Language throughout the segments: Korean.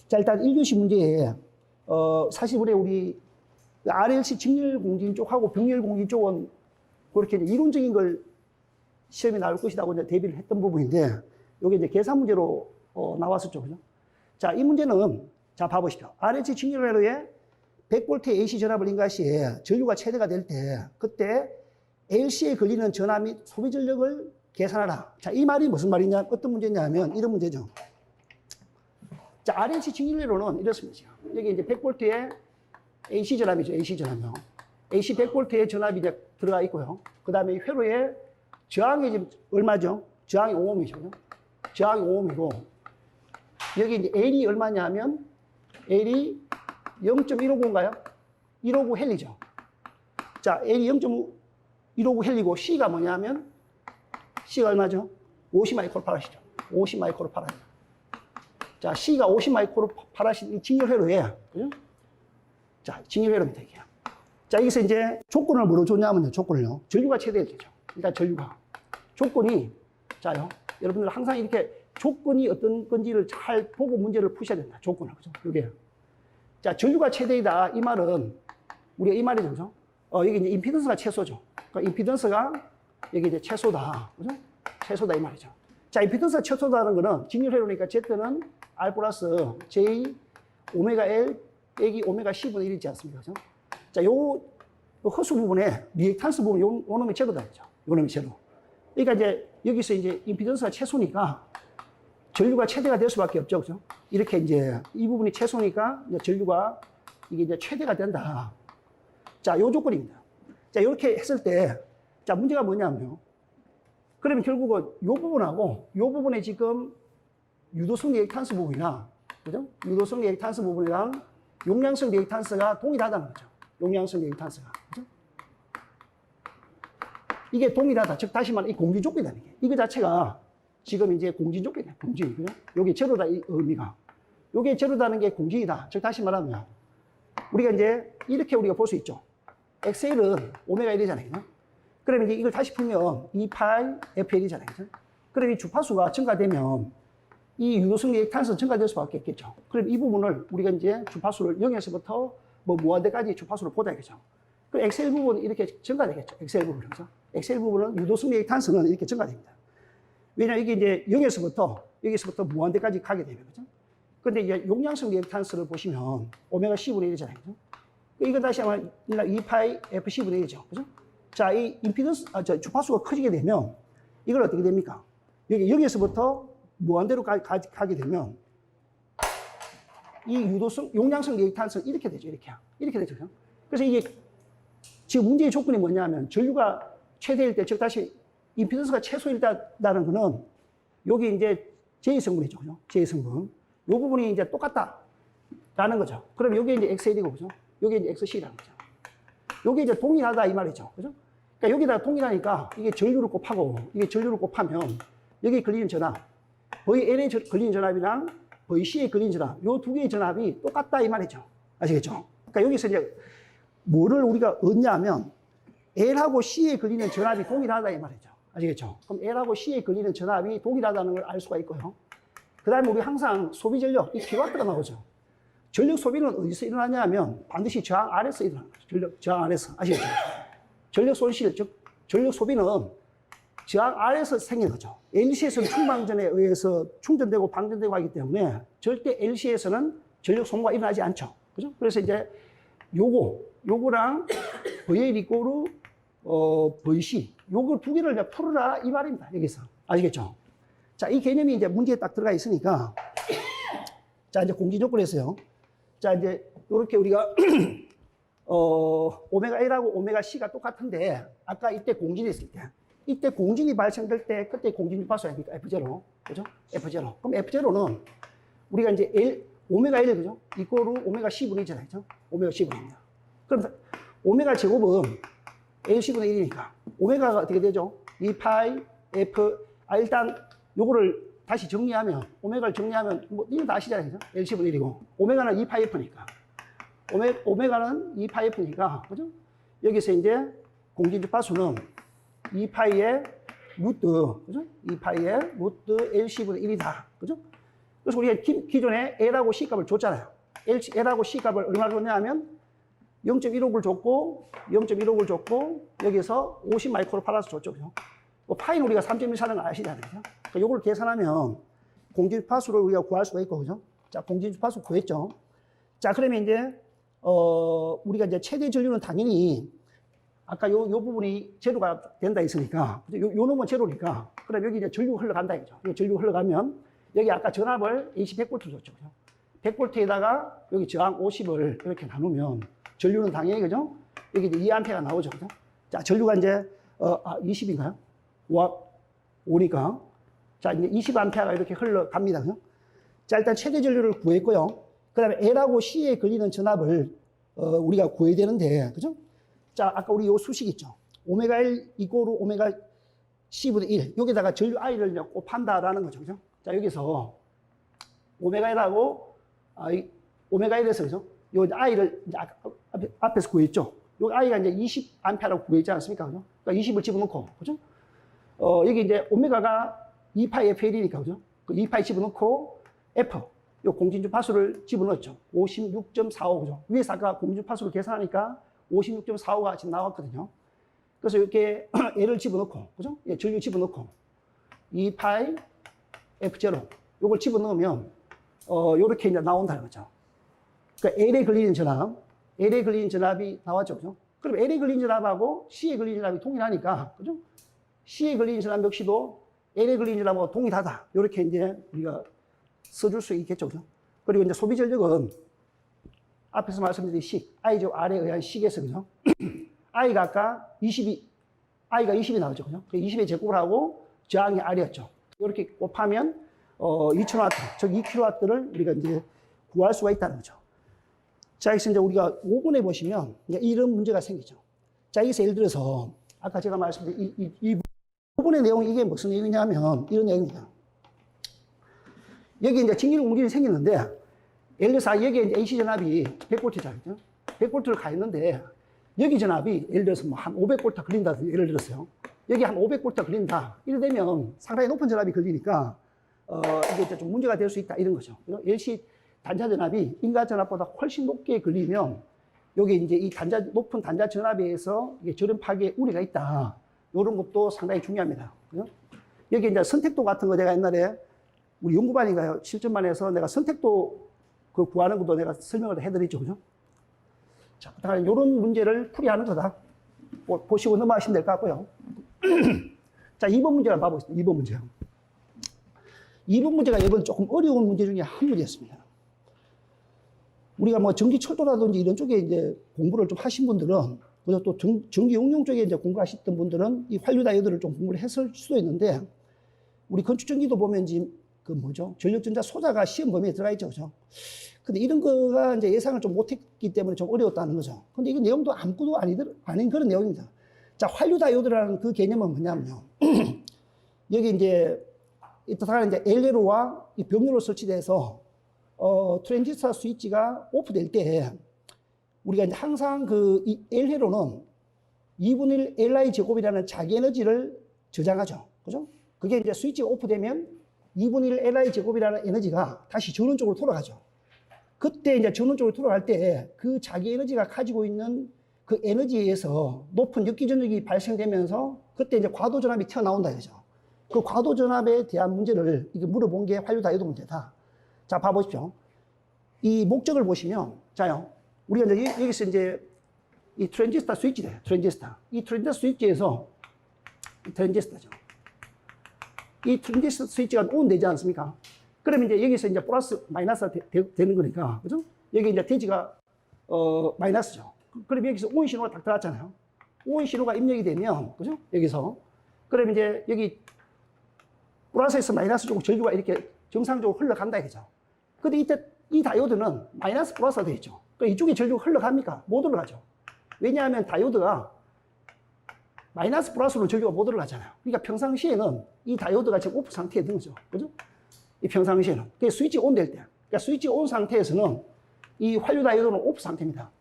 자, 일단 1교시 문제에, 사실 우리 RLC 직렬공진 쪽하고 병렬공진 쪽은 그렇게 이론적인 걸 시험에 나올 것이라고 이제 대비를 했던 부분인데, 요게 이제 계산 문제로 나왔었죠. 그죠? 자, 이 문제는, 자, 봐보십시오. RLC 직렬회로에 100V AC 전압을 인가할 시에 전류가 최대가 될 때, 그때 LC에 걸리는 전압 및 소비 전력을 계산하라. 자, 이 말이 무슨 말이냐, 어떤 문제냐면, 이런 문제죠. 자, RLC 직렬회로는 이렇습니다. 여기 이제 100V의 AC 전압이죠. AC 전압이요. AC 100V의 전압이 이제 들어가 있고요. 그 다음에 회로에 저항이 지금 얼마죠? 저항이 5ohm이죠. 저항이 5ohm이고, 여기 이제 L이 얼마냐면, L이 0.159인가요? 159 헬리죠. 자, L이 0.159 헬리고, C가 뭐냐면, C가 얼마죠? 50 마이크로파라시죠. 50 마이크로파라시. 자, C가 50 마이크로파라시 직렬회로에, 그죠? 자, 직렬회로입니다, 이게. 자, 여기서 이제 조건을 뭐로 줬냐면요, 조건을요. 전류가 최대일 때죠. 일단 전류가. 조건이, 자요. 여러분들 항상 이렇게 조건이 어떤 건지를 잘 보고 문제를 푸셔야 된다. 조건을. 그죠? 요게. 자, 전류가 최대이다. 이 말은, 우리가 이 말이죠. 그죠? 여기 이제 임피던스가 최소죠. 그러니까 임피던스가 여기 이제 최소다. 그죠? 최소다. 이 말이죠. 자, 임피던스가 최소다는 거는 직렬회로니까 Z는 R 플러스 J 오메가 L 빼기 오메가 C분의 1이지 않습니까? 그죠? 자, 요 허수 부분에 리액탄스 부분, 요 놈이 제로다. 그죠? 요 놈이 제로. 그러니까 이제 여기서 이제 임피던스가 최소니까 전류가 최대가 될 수밖에 없죠. 그죠? 이렇게 이제 이 부분이 최소니까 이제 전류가 이게 이제 최대가 된다. 자, 요 조건입니다. 자, 이렇게 했을 때, 자, 문제가 뭐냐면요. 그러면 결국은 요 부분하고 요 부분에 지금 유도성 리액탄스 부분이나, 그죠? 유도성 리액탄스 부분이랑 용량성 리액탄스가 동일하다는 거죠. 용량성 리액탄스가. 그죠? 이게 동일하다. 즉, 다시 말해, 이 공진 조건이라는 게. 이거 자체가 지금 이제 공진 조건이에요. 공진. 그죠? 여기 제로다, 이 의미가. 요게 제로다는 게 공진이다. 즉, 다시 말하면, 우리가 이제 이렇게 우리가 볼 수 있죠. XL은 오메가 1이잖아요. 그죠? 그러면 이제 이걸 다시 풀면 2파이 FL이잖아요. 그죠? 그럼 이 주파수가 증가되면 이 유도성 리액탄스는 증가될 수밖에 없겠죠. 그럼 이 부분을 우리가 이제 주파수를 0에서부터 뭐 무한대까지 주파수를 보자겠죠. 그럼 XL 부분은 이렇게 증가되겠죠. XL 부분은. 그죠? XL 부분은 유도성 리액탄스는 이렇게 증가됩니다. 왜냐하면 이게 이제 0에서부터 무한대까지 가게 되면. 그죠? 근데 이제 용량성 리액탄스를 보시면 오메가 C분의 1이잖아요. 그죠? 이거 다시 하면 2파이 FC분의 1이죠. 그죠? 자, 이 임피던스, 주파수가 커지게 되면 이걸 어떻게 됩니까? 여기에서부터 무한대로 가게 되면 이 유도성, 용량성 리액탄스는 이렇게 되죠. 이렇게 되죠. 그래서 이게 지금 문제의 조건이 뭐냐면 전류가 최대일 때, 즉 다시 임피던스가 최소일다라는 거는 여기 이제 J성분이죠. 그죠? J성분. 이 부분이 이제 똑같다라는 거죠. 그럼 여기 이제 XL이고, 그죠? 여기 이제 XC라는 거죠. 여기 이제 동일하다 이 말이죠. 그죠? 그러니까 여기다가 동일하니까 이게 전류를 곱하고 이게 전류를 곱하면 여기 걸리는 전압, VL에 걸리는 전압이랑 VC에 걸리는 전압, 요 두 개의 전압이 똑같다 이 말이죠. 아시겠죠? 그러니까 여기서 이제 뭐를 우리가 얻냐면 L하고 C에 걸리는 전압이 동일하다 이 말이죠. 아시겠죠? 그럼 L하고 C에 걸리는 전압이 동일하다는 걸 알 수가 있고요. 그 다음에 우리 항상 소비 전력, 이 킬로와트가 나오죠. 전력 소비는 어디서 일어나냐 하면 반드시 저항 아래서 일어나는 거죠. 저항 아래서. 아시겠죠? 전력 손실, 즉, 전력 소비는 저항 아래서 생기는 거죠. LC에서는 충방전에 의해서 충전되고 방전되고 하기 때문에 절대 LC에서는 전력 소모가 일어나지 않죠. 그죠? 그래서 이제 요거랑 VL 이꼬르, VC, 요거 두 개를 이제 풀어라 이 말입니다. 여기서. 아시겠죠? 자, 이 개념이 이제 문제에 딱 들어가 있으니까. 자, 이제 공지 조건에서요. 자, 이제, 요렇게 우리가, 오메가 L하고 오메가 C가 똑같은데, 아까 이때 공진이 있을 때, 이때 공진이 발생될 때, 그때 공진 주파수 아닙니까? F0. 그죠? F0. 그럼 F0는 우리가 이제 오메가 L, 그죠? 이꼬르 오메가 C분의 1이잖아요. 그죠? 오메가 C분의 1입니다. 그럼 오메가 제곱은 LC분의 1이니까, 오메가가 어떻게 되죠? 2파이 F, 일단 요거를 다시 정리하면, 오메가를 정리하면, 뭐, 이건 다 아시잖아요. 그죠? LC분의 1이고, 오메가는 2파이 F니까. 오메가는 2파이F니까, 그죠? 여기서 이제 공기 주파수는 2파이의 루트, 그죠? 2파이의 루트 LC분의 1이다, 그죠? 그래서 우리가 기존에 L하고 C 값을 줬잖아요. L하고 C 값을 얼마나 줬냐면 0.15를 줬고, 0.15를 줬고, 여기서 50 마이크로파라스 줬죠, 그죠? 파이는 우리가 3.14는 아시잖아요, 그죠? 그러니까 이걸 계산하면 공기 주파수를 우리가 구할 수가 있고, 그죠? 자, 공기 주파수 구했죠. 자, 그러면 이제, 우리가 이제 최대 전류는 당연히, 아까 요 부분이 제로가 된다 했으니까, 요 놈은 제로니까, 그럼 여기 이제 전류가 흘러간다, 이죠. 전류가 흘러가면, 여기 아까 전압을 AC 100V 줬죠, 그죠? 100V에다가 여기 저항 50을 이렇게 나누면, 전류는 당연히, 그죠? 여기 이제 2A가 나오죠, 그죠? 자, 전류가 이제, 20인가요? 5니까. 자, 이제 20A가 이렇게 흘러갑니다, 그죠? 자, 일단 최대 전류를 구했고요. 그 다음에 L하고 C에 걸리는 전압을 우리가 구해야 되는데, 그죠? 자, 아까 우리 요 수식 있죠? 오메가 L 이꼬르 오메가 C분의 1. 여기다가 전류 I를 곱한다라는 거죠, 그죠? 자, 여기서 오메가 L하고, 오메가 L에서, 그죠? 요 I를 이제 앞에서 구했죠? 요 I가 이제 20A라고 구했지 않습니까, 그죠? 그러니까 20을 집어넣고, 그죠? 여기 이제 오메가가 2파이 FL이니까, 그죠? 그 2파이 집어넣고, F, 요 공진주파수를 집어넣었죠. 56.45, 그죠? 위에서 아까 공진주파수를 계산하니까 56.45가 지금 나왔거든요. 그래서 이렇게 L을 집어넣고, 그죠? 예, 전류 집어넣고, 2파이 F0, 요걸 집어넣으면, 요렇게 이제 나온다는 거죠. 그러니까 L에 걸리는 전압이 나왔죠, 그죠? 그럼 L에 걸리는 전압하고 C에 걸리는 전압이 동일하니까, 그죠? C에 걸리는 전압 역시도 L에 걸리는 전압하고 동일하다. 요렇게 이제 우리가 써줄 수 있겠죠, 그죠? 그리고 이제 소비 전력은 앞에서 말씀드린 식, I죠, R에 의한 식에서, 그죠? I가 아까 20이 나왔죠, 그죠? 20의 제곱을 하고 저항이 R이었죠. 이렇게 곱하면, 2000W, 즉 2kW를 우리가 이제 구할 수가 있다는 거죠. 자, 여기서 이제 우리가 5번에 보시면 이런 문제가 생기죠. 자, 여기서 예를 들어서 아까 제가 말씀드린 이 5번의 내용이 이게 무슨 내용이냐면 이런 내용입니다. 여기 이제 직류 공진이 생겼는데, 예를 들어서 여기에 이제 AC 전압이 100V잖아요. 100V를 가 있는데, 여기 전압이 예를 들어서 뭐 한 500V 걸린다, 예를 들었어요. 여기 한 500V 걸린다. 이래 되면 상당히 높은 전압이 걸리니까, 이게 이제 좀 문제가 될 수 있다, 이런 거죠. LC 단자 전압이 인가 전압보다 훨씬 높게 걸리면, 여기 이제 이 높은 단자 전압에 의해서 이게 저런 파괴에 우려가 있다. 이런 것도 상당히 중요합니다. 여기 이제 선택도 같은 거 제가 옛날에 우리 연구반인가요? 실전반에서 내가 선택도 그 구하는 것도 내가 설명을 해드리죠, 그죠? 자, 이런 문제를 풀이하는 거다. 보시고 넘어가시면 될 것 같고요. 자, 2번 문제를 봐보겠습니다. 2번 문제요. 2번 문제가 이번 조금 어려운 문제 중에 한 문제였습니다. 우리가 뭐 전기철도라든지 이런 쪽에 이제 공부를 좀 하신 분들은, 그리고 또 전기 응용 쪽에 이제 공부하셨던 분들은 이 환류 다이오드를 좀 공부를 했을 수도 있는데, 우리 건축전기도 보면 지금 그 뭐죠? 전력전자 소자가 시험 범위에 들어가 있죠, 그죠? 근데 이런 거가 이제 예상을 좀 못했기 때문에 좀 어려웠다는 거죠. 근데 이 내용도 아무것도 아닌 그런 내용입니다. 자, 환류 다이오드라는 그 개념은 뭐냐면요. 여기 이제, 이제 LLO와 이 병렬로 설치돼서, 트랜지스터 스위치가 오프될 때, 우리가 이제 항상 이 LLO는 2분의 1 LI 제곱이라는 자기 에너지를 저장하죠. 그죠? 그게 이제 스위치가 오프되면 2분의 1 LI 제곱이라는 에너지가 다시 전원 쪽으로 돌아가죠. 그때 이제 전원 쪽으로 돌아갈 때 그 자기 에너지가 가지고 있는 그 에너지에 의해서 높은 역기 전력이 발생되면서 그때 이제 과도 전압이 튀어나온다 이거죠. 그 과도 전압에 대한 문제를 이게 물어본 게 환류 다이오드 문제다. 자, 봐보십시오. 이 목적을 보시면, 자요. 우리가 이제 여기서 이제 이 트랜지스터 스위치래, 트랜지스터. 이 트랜지스터 스위치에서, 트랜지스터죠. 이 트랜지스터 스위치가 온 되지 않습니까? 그러면 이제 여기서 이제 플러스, 마이너스가 되는 거니까, 그죠? 여기 이제 대지가, 마이너스죠. 그럼 여기서 온 신호가 딱 들어왔잖아요. 온 신호가 입력이 되면, 그죠? 여기서. 그러면 이제 여기 플러스에서 마이너스 쪽으로 전류가 이렇게 정상적으로 흘러간다 이거죠. 근데 이때 이 다이오드는 마이너스 플러스가 되어 있죠. 그러니까 이쪽에 전류가 흘러갑니까? 못 흘러가죠. 왜냐하면 다이오드가 마이너스 플러스로 전류가 못 흘러가잖아요. 그러니까 평상시에는 이 다이오드가 지금 오프 상태에 있는 거죠. 그죠? 이 평상시에는. 그게 스위치 온 될 때. 그러니까 스위치 온 상태에서는 이 환류 다이오드는 오프 상태입니다.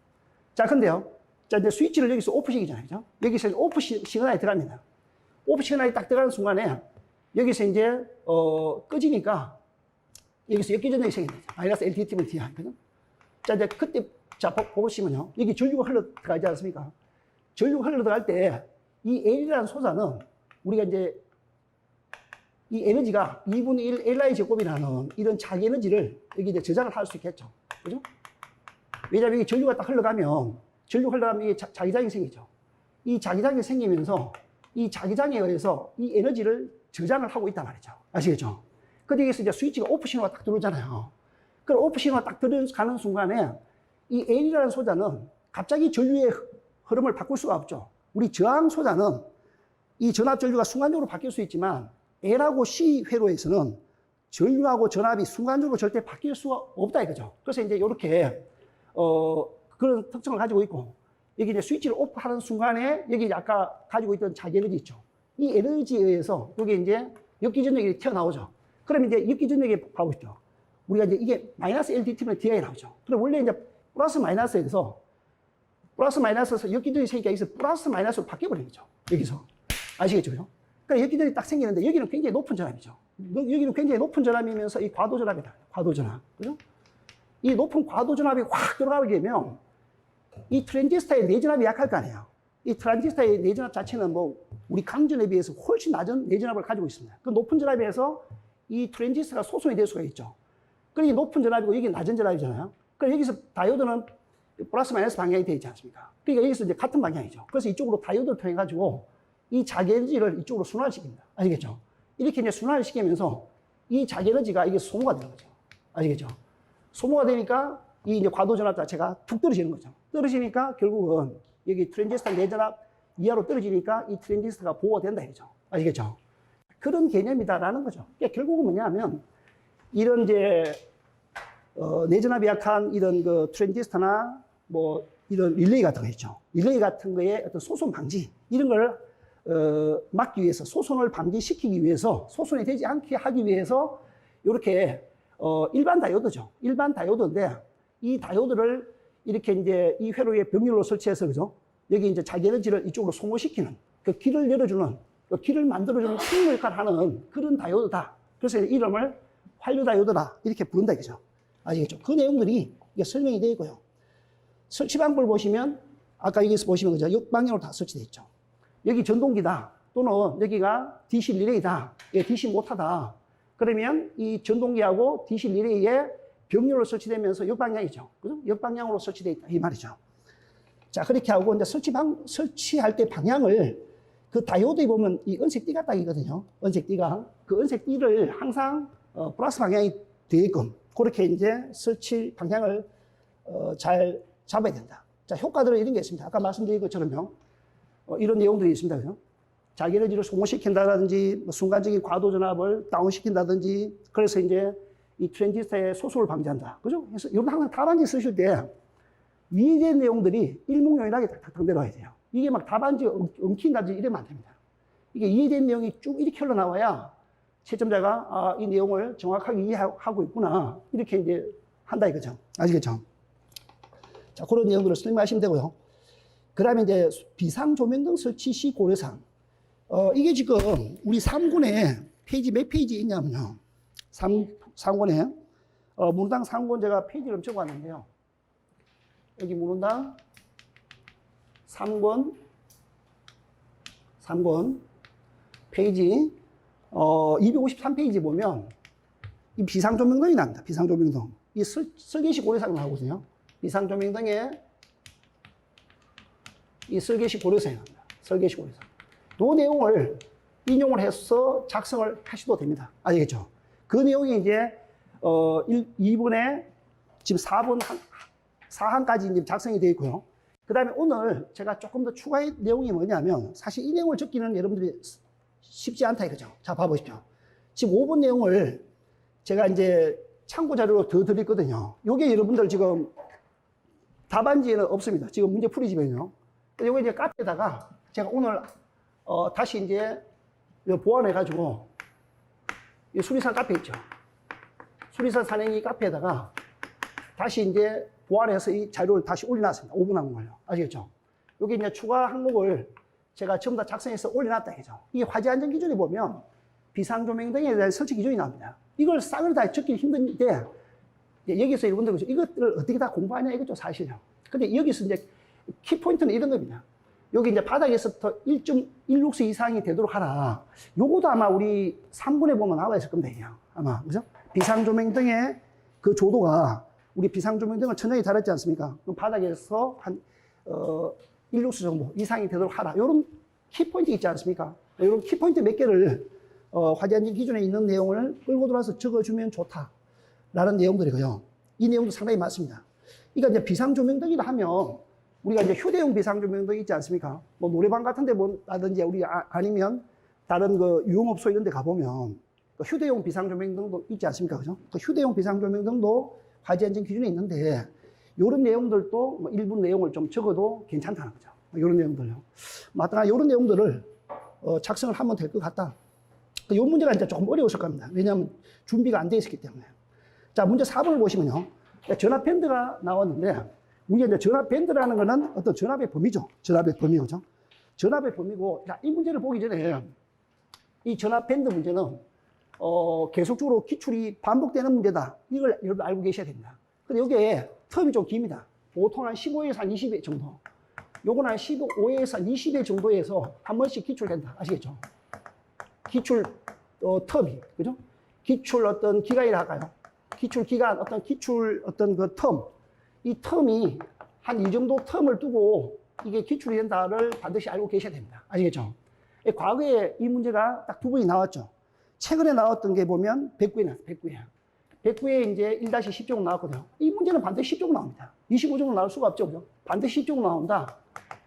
자, 근데요. 자, 이제 스위치를 여기서 오프 시키잖아요. 그죠? 여기서 오프 시그널이 들어갑니다. 오프 시그널이 딱 들어가는 순간에 여기서 이제, 꺼지니까 여기서 역기전력이 생깁니다. 마이너스 LTT분 DI. 그죠? 자, 이제 그때, 자, 보시면요. 여기 전류가 흘러 들어가지 않습니까? 전류가 흘러 들어갈 때 이 L이라는 소자는 우리가 이제 이 에너지가 2분의 1 Li 제곱이라는 이런 자기 에너지를 여기 이제 저장을 할 수 있겠죠. 그죠? 왜냐하면 이게 전류가 딱 흘러가면 이게 자기장이 생기죠. 이 자기장이 생기면서 이 자기장에 의해서 이 에너지를 저장을 하고 있단 말이죠. 아시겠죠? 근데 여기서 이제 스위치가 오프 신호가 딱 들어오잖아요. 그럼 오프 신호가 딱 들어가는 순간에 이 L이라는 소자는 갑자기 전류의 흐름을 바꿀 수가 없죠. 우리 저항 소자는 이 전압 전류가 순간적으로 바뀔 수 있지만 L하고 C 회로에서는 전류하고 전압이 순간적으로 절대 바뀔 수가 없다 이거죠. 그래서 이제 이렇게 그런 특성을 가지고 있고, 여기 이제 스위치를 오프하는 순간에 여기 아까 가지고 있던 자기 에너지 있죠. 이 에너지에 의해서 여기 이제 역기전력이 튀어나오죠. 그럼 이제 역기전력이 봐보십시오. 우리가 이제 이게 마이너스 LDT면 DI 나오죠. 그럼 원래 이제 플러스 마이너스에서 역기전력이 생기니까 여기서 플러스 마이너스로 바뀌어버리는 거죠. 여기서. 아시겠죠? 그러니까 역기전력이 딱 생기는데 여기는 굉장히 높은 전압이죠. 여기는 굉장히 높은 전압이면서 이 과도 전압이다. 과도 전압. 그죠? 이 높은 과도 전압이 확 들어가게 되면 이 트랜지스터의 내전압이 약할 거 아니에요. 이 트랜지스터의 내전압 자체는 뭐 우리 강전에 비해서 훨씬 낮은 내전압을 가지고 있습니다. 그 높은 전압에서 이 트랜지스터가 소송이 될 수가 있죠. 그러니 높은 전압이고 여기 낮은 전압이잖아요. 그럼 여기서 다이오드는 플러스 마이너스 방향이 되어 있지 않습니까? 그러니까 여기서 이제 같은 방향이죠. 그래서 이쪽으로 다이오드를 통해 가지고 이 자기 에너지를 이쪽으로 순환시킵니다. 아시겠죠? 이렇게 이제 순환을 시키면서 이 자기 에너지가 이게 소모가 되는 거죠. 아시겠죠? 소모가 되니까 이 이제 과도 전압 자체가 툭 떨어지는 거죠. 떨어지니까 결국은 여기 트랜지스터 내전압 이하로 떨어지니까 이 트랜지스터가 보호가 된다 이거죠. 아시겠죠? 그런 개념이다라는 거죠. 그러니까 결국은 뭐냐면 이런 이제 내전압이 약한 이런 그 트랜지스터나 뭐 이런 릴레이 같은 거 있죠. 릴레이 같은 거에 어떤 소손 방지 이런 걸 막기 위해서, 소손을 방지시키기 위해서, 소손이 되지 않게 하기 위해서 이렇게 일반 다이오드죠. 일반 다이오드인데 이 다이오드를 이렇게 이제 이 회로에 병렬로 설치해서 그죠? 여기 이제 자기 에너지를 이쪽으로 소모시키는 그 길을 열어주는 그 길을 만들어주는 큰 역할을 하는 그런 다이오드다. 그래서 이름을 환류 다이오드다 이렇게 부른다 이거죠. 아시겠죠? 그 내용들이 이게 설명이 되어 있고요. 설치 방법을 보시면 아까 여기서 보시면 그죠? 역방향으로 다 설치되어 있죠. 여기 전동기다 또는 여기가 DC 리레이다, DC 모터다. 그러면 이 전동기하고 DC 리레이에 병렬로 설치되면서 역방향이죠. 그죠? 역방향으로 설치되어 있다 이 말이죠. 자, 그렇게 하고 이제 설치할 때 방향을 그 다이오드에 보면 이 은색 띠가 딱 있거든요. 은색 띠가 그 은색 띠를 항상 플러스 방향이 되게끔 그렇게 이제 설치 방향을 잘 잡아야 된다. 자, 효과들은 이런 게 있습니다. 아까 말씀드린 것처럼요. 이런 내용들이 있습니다. 그죠? 자기 에너지를 소모시킨다든지, 뭐 순간적인 과도 전압을 다운시킨다든지, 그래서 이제 이 트랜지스터의 소수를 방지한다. 그죠? 그래서 이런 항상 답안지 쓰실 때 위에 된 내용들이 일목요연하게 탁탁 내려와야 돼요. 이게 막 답안지 엉킨다든지 이러면 안 됩니다. 이게 이해된 내용이 쭉 이렇게 흘러나와야 채점자가 아, 이 내용을 정확하게 이해하고 있구나. 이렇게 이제 한다 이거죠. 아시겠죠? 자, 그런 내용들을 설명하시면 되고요. 그 다음에 이제 비상조명등 설치 시 고려사항. 이게 지금 우리 3권에 페이지 몇 페이지에 있냐면요. 3권에, 문호당 3권 제가 페이지를 적어 왔는데요. 여기 문호당 3권 페이지, 253페이지 보면 이 비상조명등이 나옵니다. 비상조명등. 이 설계시 고려사항 나오거든요. 비상조명등에 이 설계시 고려사항이 나옵니다. 설계시 고려사항. 이 내용을 인용을 해서 작성을 하셔도 됩니다. 아시겠죠? 그 내용이 이제 2분에 지금 4항까지 이제 작성이 되어 있고요. 그 다음에 오늘 제가 조금 더 추가의 내용이 뭐냐면 사실 이 내용을 적기는 여러분들이 쉽지 않다 이거죠. 자, 봐보십시오. 지금 5번 내용을 제가 이제 참고 자료로 더 드렸거든요. 요게 여러분들 지금 답안지에는 없습니다. 지금 문제 풀이집에는요. 요거 이제 카페에다가 제가 오늘 다시 이제 보완해가지고 이 수리산 카페 있죠. 수리산 산행이 카페에다가 다시 이제 보완해서 이 자료를 다시 올려놨습니다. 5분 남은 걸요. 아시겠죠? 여기 이제 추가 항목을 제가 전부 다 작성해서 올려놨다 이죠. 이게 화재 안전 기준에 보면 비상조명 등에 대한 설치 기준이 나옵니다. 이걸 싹을 다 적기 힘든데 여기서 여러분들 이것들을 어떻게 다 공부하냐 이거죠 사실요. 근데 여기서 이제 키포인트는 이런 겁니다. 여기 이제 바닥에서부터 1.16수 이상이 되도록 하라. 요거도 아마 우리 3분에 보면 나와 있을 겁니다. 아마 그죠? 비상조명 등의 그 조도가 우리 비상조명 등은 천장이 달았지 않습니까? 그럼 바닥에서 한 1룩스 정도 이상이 되도록 하라. 이런 키포인트 있지 않습니까? 이런 키포인트 몇 개를 화재안전 기준에 있는 내용을 끌고 들어와서 적어주면 좋다라는 내용들이고요. 이 내용도 상당히 많습니다. 그러니까 이제 비상조명등이라 하면 우리가 이제 휴대용 비상조명등 있지 않습니까? 뭐 노래방 같은 데 뭐라든지 우리 아니면 다른 그 유흥업소 이런 데 가보면 그 휴대용 비상조명등도 있지 않습니까? 그죠? 그 휴대용 비상조명등도 화재안전 기준에 있는데 이런 내용들도 뭐 일부 내용을 좀 적어도 괜찮다는 거죠. 이런 내용들요. 마땅한 이런 내용들을 작성을 하면 될 것 같다. 이 문제가 이제 조금 어려웠을 겁니다. 왜냐하면 준비가 안 돼 있었기 때문에. 자, 문제 4번을 보시면요. 전압 밴드가 나왔는데, 우리가 이제 전압 밴드라는 거는 어떤 전압의 범위죠. 전압의 범위죠. 전압의 범위고, 자, 이 문제를 보기 전에 이 전압 밴드 문제는 계속적으로 기출이 반복되는 문제다. 이걸 여러분 알고 계셔야 됩니다. 근데 여기에 텀이 좀 깁니다. 보통 한 15에서 한 20회 정도. 요건 한 15에서 한 20회 정도에서 한 번씩 기출된다. 아시겠죠? 기출 텀이, 그죠? 기출 어떤 기간이라 할까요? 기출 기간, 기출 그 텀. 이 텀이 한 이 정도 텀을 두고 이게 기출이 된다를 반드시 알고 계셔야 됩니다. 아시겠죠? 과거에 이 문제가 딱 두 번이 나왔죠. 최근에 나왔던 게 보면 109에 나왔어요. 109에. 109에 이제 1-10 정도 나왔거든요. 이 문제는 반드시 10 정도 나옵니다. 25 정도 나올 수가 없죠. 그죠? 반드시 10 정도 나온다.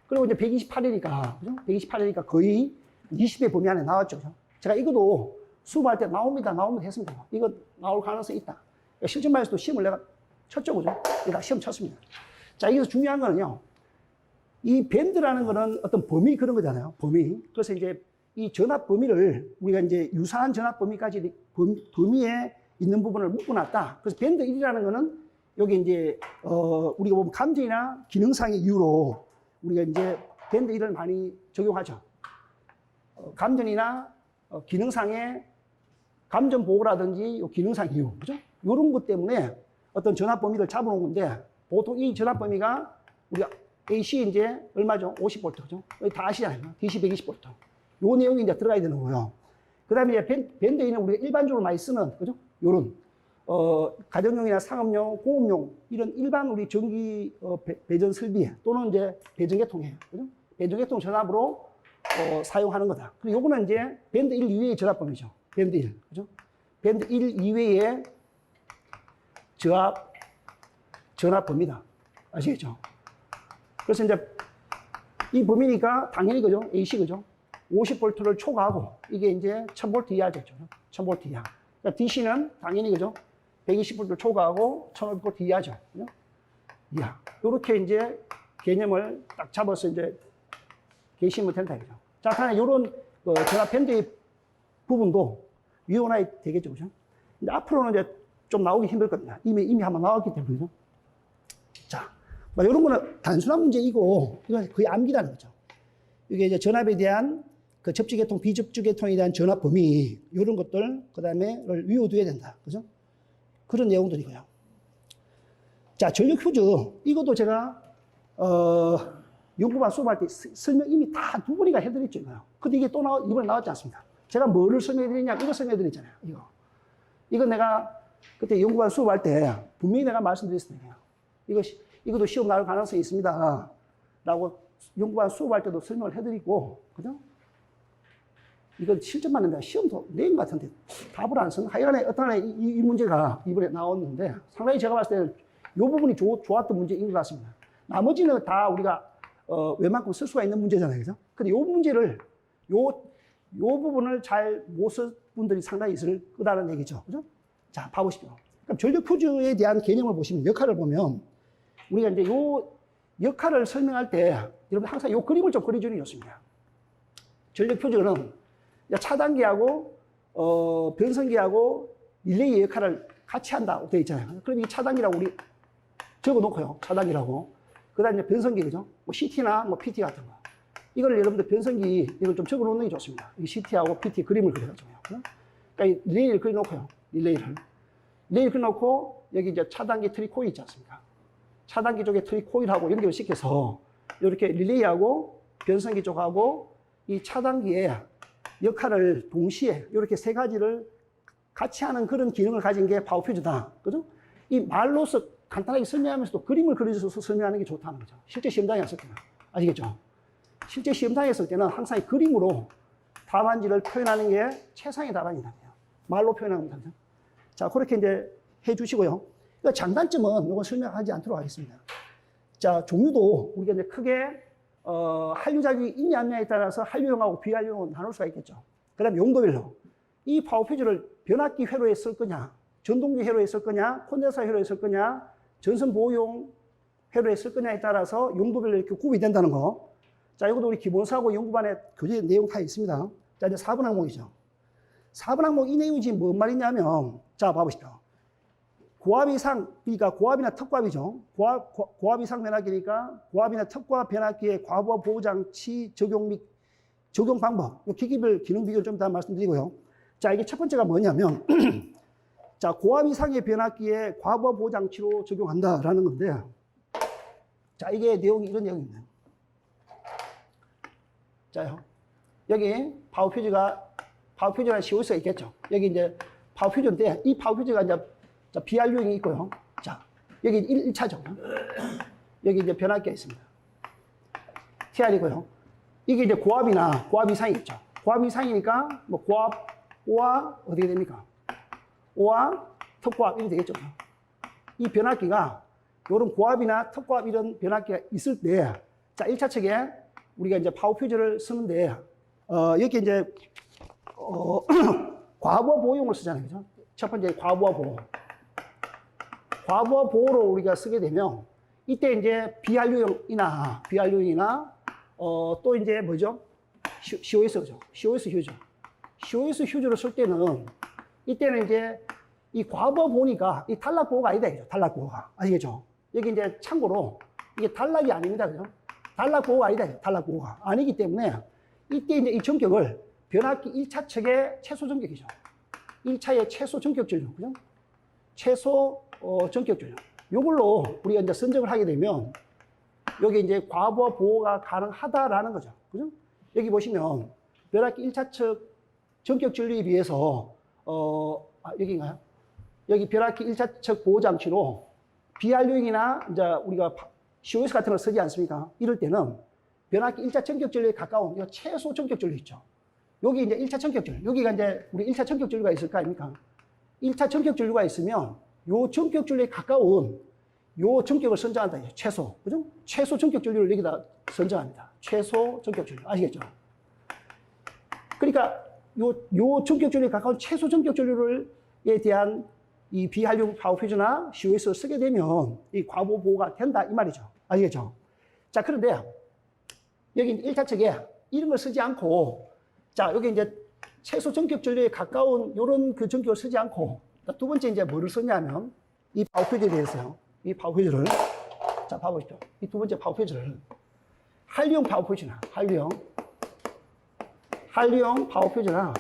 그리고 이제 128이니까, 그죠? 128이니까 거의 20의 범위 안에 나왔죠. 그죠? 제가 이것도 수업할 때 나오면 했습니다. 이거 나올 가능성이 있다. 실전반에서도 시험을 내가 쳤죠. 그죠? 내가 시험 쳤습니다. 자, 여기서 중요한 거는요. 이 밴드라는 거는 어떤 범위 그런 거잖아요. 범위. 그래서 이제 이 전압 범위를 우리가 이제 유사한 전압 범위까지 범위에 있는 부분을 묶어놨다. 그래서 밴드 1이라는 거는 여기 이제 우리가 보면 감정이나 기능상의 이유로 우리가 이제 밴드 1을 많이 적용하죠. 감정이나 기능상의 감정 보호라든지 기능상 이유, 그죠? 이런 것 때문에 어떤 전압 범위를 잡아놓은 건데 보통 이 전압 범위가 우리가 AC 이제 얼마죠? 50V, 그죠? 다 아시잖아요. DC 120V. 요 내용이 이제 들어가야 되는 거고요. 그 다음에 이제 밴드에는 우리가 일반적으로 많이 쓰는, 그죠? 요런, 가정용이나 상업용, 공업용, 이런 일반 우리 전기 배전 설비 또는 이제 배전계통이에요. 그죠? 배전계통 전압으로 사용하는 거다. 그리고 요거는 이제 밴드 1 이외의 전압범위죠. 밴드 1. 그죠? 밴드 1 이외의 전압범위다. 아시겠죠? 그래서 이제 이 범위니까 당연히 그죠? AC 그죠? 50V를 초과하고 이게 이제 1000V 이하겠죠. 1000V 이하. 그러니까 DC는 당연히 그죠? 120V를 초과하고 1500V 이하죠. 그죠? 이하. 요렇게 이제 개념을 딱 잡아서 이제 계시면 된다. 그죠? 자, 다음에 요런 전압 밴드의 부분도 유연화이 되겠죠. 그죠? 근데 앞으로는 이제 좀 나오기 힘들 겁니다. 이미 한번 나왔기 때문에. 그죠? 자, 뭐 이런 거는 단순한 문제이고, 이건 거의 암기라는 거죠. 이게 이제 전압에 대한 그 접지계통, 비접지계통에 대한 전압 범위, 이런 것들, 그 다음에 외워둬야 된다. 그죠? 그런 내용들이고요. 자, 전력 휴즈. 이것도 제가, 연구반 수업할 때 설명 이미 다 두 번이나 해드렸죠. 근데 이게 또 이번에 나왔지 않습니까? 제가 뭐를 설명해드리냐? 이거 설명해드렸잖아요. 이거 내가 그때 연구반 수업할 때 분명히 내가 말씀드렸습니다. 이것도 시험 나올 가능성이 있습니다. 라고 연구반 수업할 때도 설명을 해드리고, 그죠? 이건 실전만 내가 시험도 낸 것 같은데 답을 안 쓴. 하여간에 어떤 이 문제가 이번에 나왔는데 상당히 제가 봤을 때는 이 부분이 좋았던 문제인 것 같습니다. 나머지는 다 우리가 웬만큼 쓸 수가 있는 문제잖아요. 그죠? 근데 이 문제를, 요 부분을 잘 못 쓸 분들이 상당히 있을 거다라는 얘기죠. 그죠? 자, 봐보십시오. 그럼 전력 퓨즈에 대한 개념을 보시면, 역할을 보면, 우리가 이제 요 역할을 설명할 때, 여러분 항상 요 그림을 좀 그려주는 게 좋습니다. 전력 퓨즈는 차단기하고, 변성기하고 릴레이의 역할을 같이 한다고 되어 있잖아요. 그럼 이 차단기라고 우리 적어 놓고요. 차단기라고. 그 다음에 이제 변성기, 그죠? 뭐 CT나 뭐 PT 같은 거. 이걸 여러분들 변성기, 이걸 좀 적어 놓는 게 좋습니다. 이 CT하고 PT 그림을 그려가지고요. 그러니까 이 릴레이를 그려 놓고요. 릴레이를 그려 놓고, 여기 이제 차단기 트리 코일 있지 않습니까? 차단기 쪽에 트리 코일하고 연결을 시켜서, 이렇게 릴레이하고 변성기 쪽하고 이 차단기의 역할을 동시에 이렇게 세 가지를 같이 하는 그런 기능을 가진 게 파워 퓨즈다. 그죠? 이 말로서 간단하게 설명하면서도 그림을 그려줘서 설명하는 게 좋다는 거죠. 실제 시험장에 했을 때는. 아시겠죠? 실제 시험장에 했을 때는 항상 이 그림으로 답안지를 표현하는 게 최상의 답안이다. 말로 표현하는 겁니다. 자, 그렇게 이제 해 주시고요. 그러니까 장단점은 이건 설명하지 않도록 하겠습니다. 자, 종류도 우리가 이제 크게, 한류 자극이 있냐 없냐에 따라서 한류형하고 비한류형으로 나눌 수가 있겠죠. 그 다음에 용도별로. 이 파워 퓨즈를 변압기 회로에 쓸 거냐, 전동기 회로에 쓸 거냐, 콘덴서 회로에 쓸 거냐, 전선 보호용 회로에 쓸 거냐에 따라서 용도별로 이렇게 구분이 된다는 거. 자, 이것도 우리 기본사하고 연구반에 교재 내용 다 있습니다. 자, 이제 4번 항목이죠. 4번 항목 이 내용이 지금 뭔 말이냐면, 자, 봐보십시오. 고압 이상, 그러니까 고압이나 특고압이죠. 고압 이상 변압기니까 고압이나 특고압 변압기의 과부하 보호장치 적용 및 적용 방법, 기기별 기능 비교를 좀 더 말씀드리고요. 자, 이게 첫 번째가 뭐냐면, 자, 고압 이상의 변압기에 과부하 보호장치로 적용한다라는 건데, 자, 이게 내용이 이런 내용입니다. 자요. 여기 파워 퓨즈가 COS가 있겠죠. 여기 이제 파워 퓨즈인데, 이 파워 퓨즈가 이제 BRU형이 있고요. 자, 여기 1차죠. 여기 이제 변압기가 있습니다. TR이고요. 이게 이제 고압이나 고압 이상이겠죠. 고압 이상이니까 뭐 고압, 오와 어떻게 됩니까? 오와 특고압 이렇게 되겠죠. 이 변압기가 이런 고압이나 특고압 이런 변압기가 있을 때, 자, 1차 측에 우리가 이제 파워 퓨즈를 쓰는데, 여기 이제 과부하 보호용을 쓰잖아요. 그죠? 첫 번째 과부하 보호. 과부하 보호로 우리가 쓰게 되면, 이때 이제 BRU형이나 또 이제 뭐죠? COS죠. COS 휴즈. COS 휴즈를 쓸 때는, 이때는 이제 이 과부하 보호니까 이 탈락 보호가 아니다. 이죠. 탈락 보호가. 아시겠죠? 여기 이제 참고로 이게 탈락이 아닙니다. 그죠? 탈락 보호가 아니다. 탈락 보호가. 아니기 때문에 이때 이제 이 전격을 변압기 1차 측의 최소 전격이죠. 1차의 최소 전격 전류. 그죠? 최소 전격 전류. 요걸로 우리가 이제 선정을 하게 되면 여기 이제 과부하 보호가 가능하다라는 거죠. 그죠? 여기 보시면 변압기 1차 측 전격 전류에 비해서 여기인가요? 여기 변압기 1차 측 보호 장치로 BRU형이나 이제 우리가 COS 같은 걸 쓰지 않습니까? 이럴 때는 변압기 1차 전격 전류에 가까운 이 최소 전격 전류 있죠. 여기 이제 1차 전격 전류. 여기가 이제 우리 1차 전격 전류가 있을 거 아닙니까? 1차 전격 전류가 있으면 요 전격 전류에 가까운 요 전격을 선정한다. 최소. 그죠? 최소 전격 전류를 여기다 선정합니다. 최소 전격 전류. 아시겠죠? 그러니까 요 전격 전류에 가까운 최소 전격 전류에 대한 이 비한류 파워 퓨즈나 COS를 쓰게 되면 이 과부하 보호가 된다 이 말이죠. 아시겠죠? 자, 그런데 여기 1차 측에 이런 걸 쓰지 않고, 자, 여기 이제 최소 전격 전류에 가까운 요런 그 전격을 쓰지 않고, 두 번째 이제 뭐를 썼냐면 이 파워 퓨즈에 대해서요. 이 파워 퓨즈를, 자, 봐보십시오. 이 두 번째 파워 퓨즈를 한류형 파워 퓨즈나 한류형 파워 퓨즈나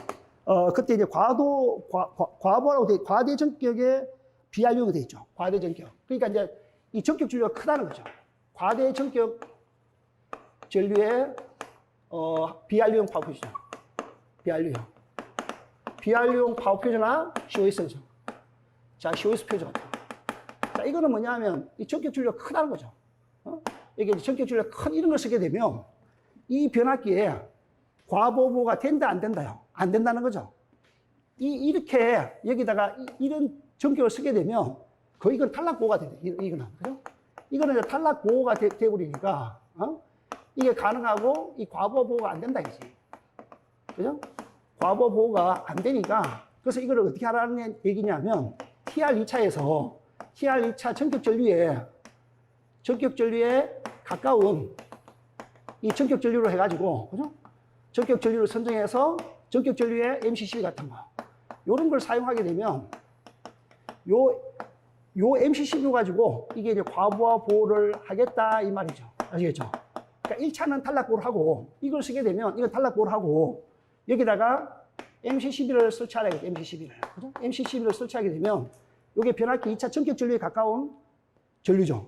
그때 이제 과부하라고 과대 전격의 비한류형이 되어 있죠. 과대 전격. 그러니까 이제 이 전격 전류가 크다는 거죠. 과대 전격 전류의 비한류형 파워 퓨즈죠. 비한류형 파워 퓨즈나 COS죠. 자, COS 퓨즈 같은 거. 자, 이거는 뭐냐면 이 전격 전류가 크다는 거죠. 이게 전격 전류가 큰 이런 걸 쓰게 되면 이 변압기에 과부하 보호가 된다 안 된다요? 안 된다는 거죠. 이렇게 여기다가 이런 전격을 쓰게 되면 거의 이건 탈락 보호가 된다. 이거는. 그죠? 이거는 이제 탈락 보호가 돼버리니까, 이게 가능하고 이 과부하 보호가 안 된다. 이지. 그죠? 과부하 보호가 안 되니까, 그래서 이거를 어떻게 하라는 얘기냐면, TR2차에서, TR2차 전격 전류에 가까운 이 전격 전류로 해가지고, 그죠? 전격 전류를 선정해서 전격 전류의 MCC 같은 거, 요런 걸 사용하게 되면, 요 MC12 가지고 이게 이제 과부하 보호를 하겠다 이 말이죠. 아시겠죠? 그러니까 1차는 탈락 보호를 하고 이걸 쓰게 되면 이건 탈락 보호를 하고 여기다가 MC11을 설치하라고 MC11을. 그죠? MC11을 설치하게 되면 이게 변압기 2차 전격 전류에 가까운 전류죠.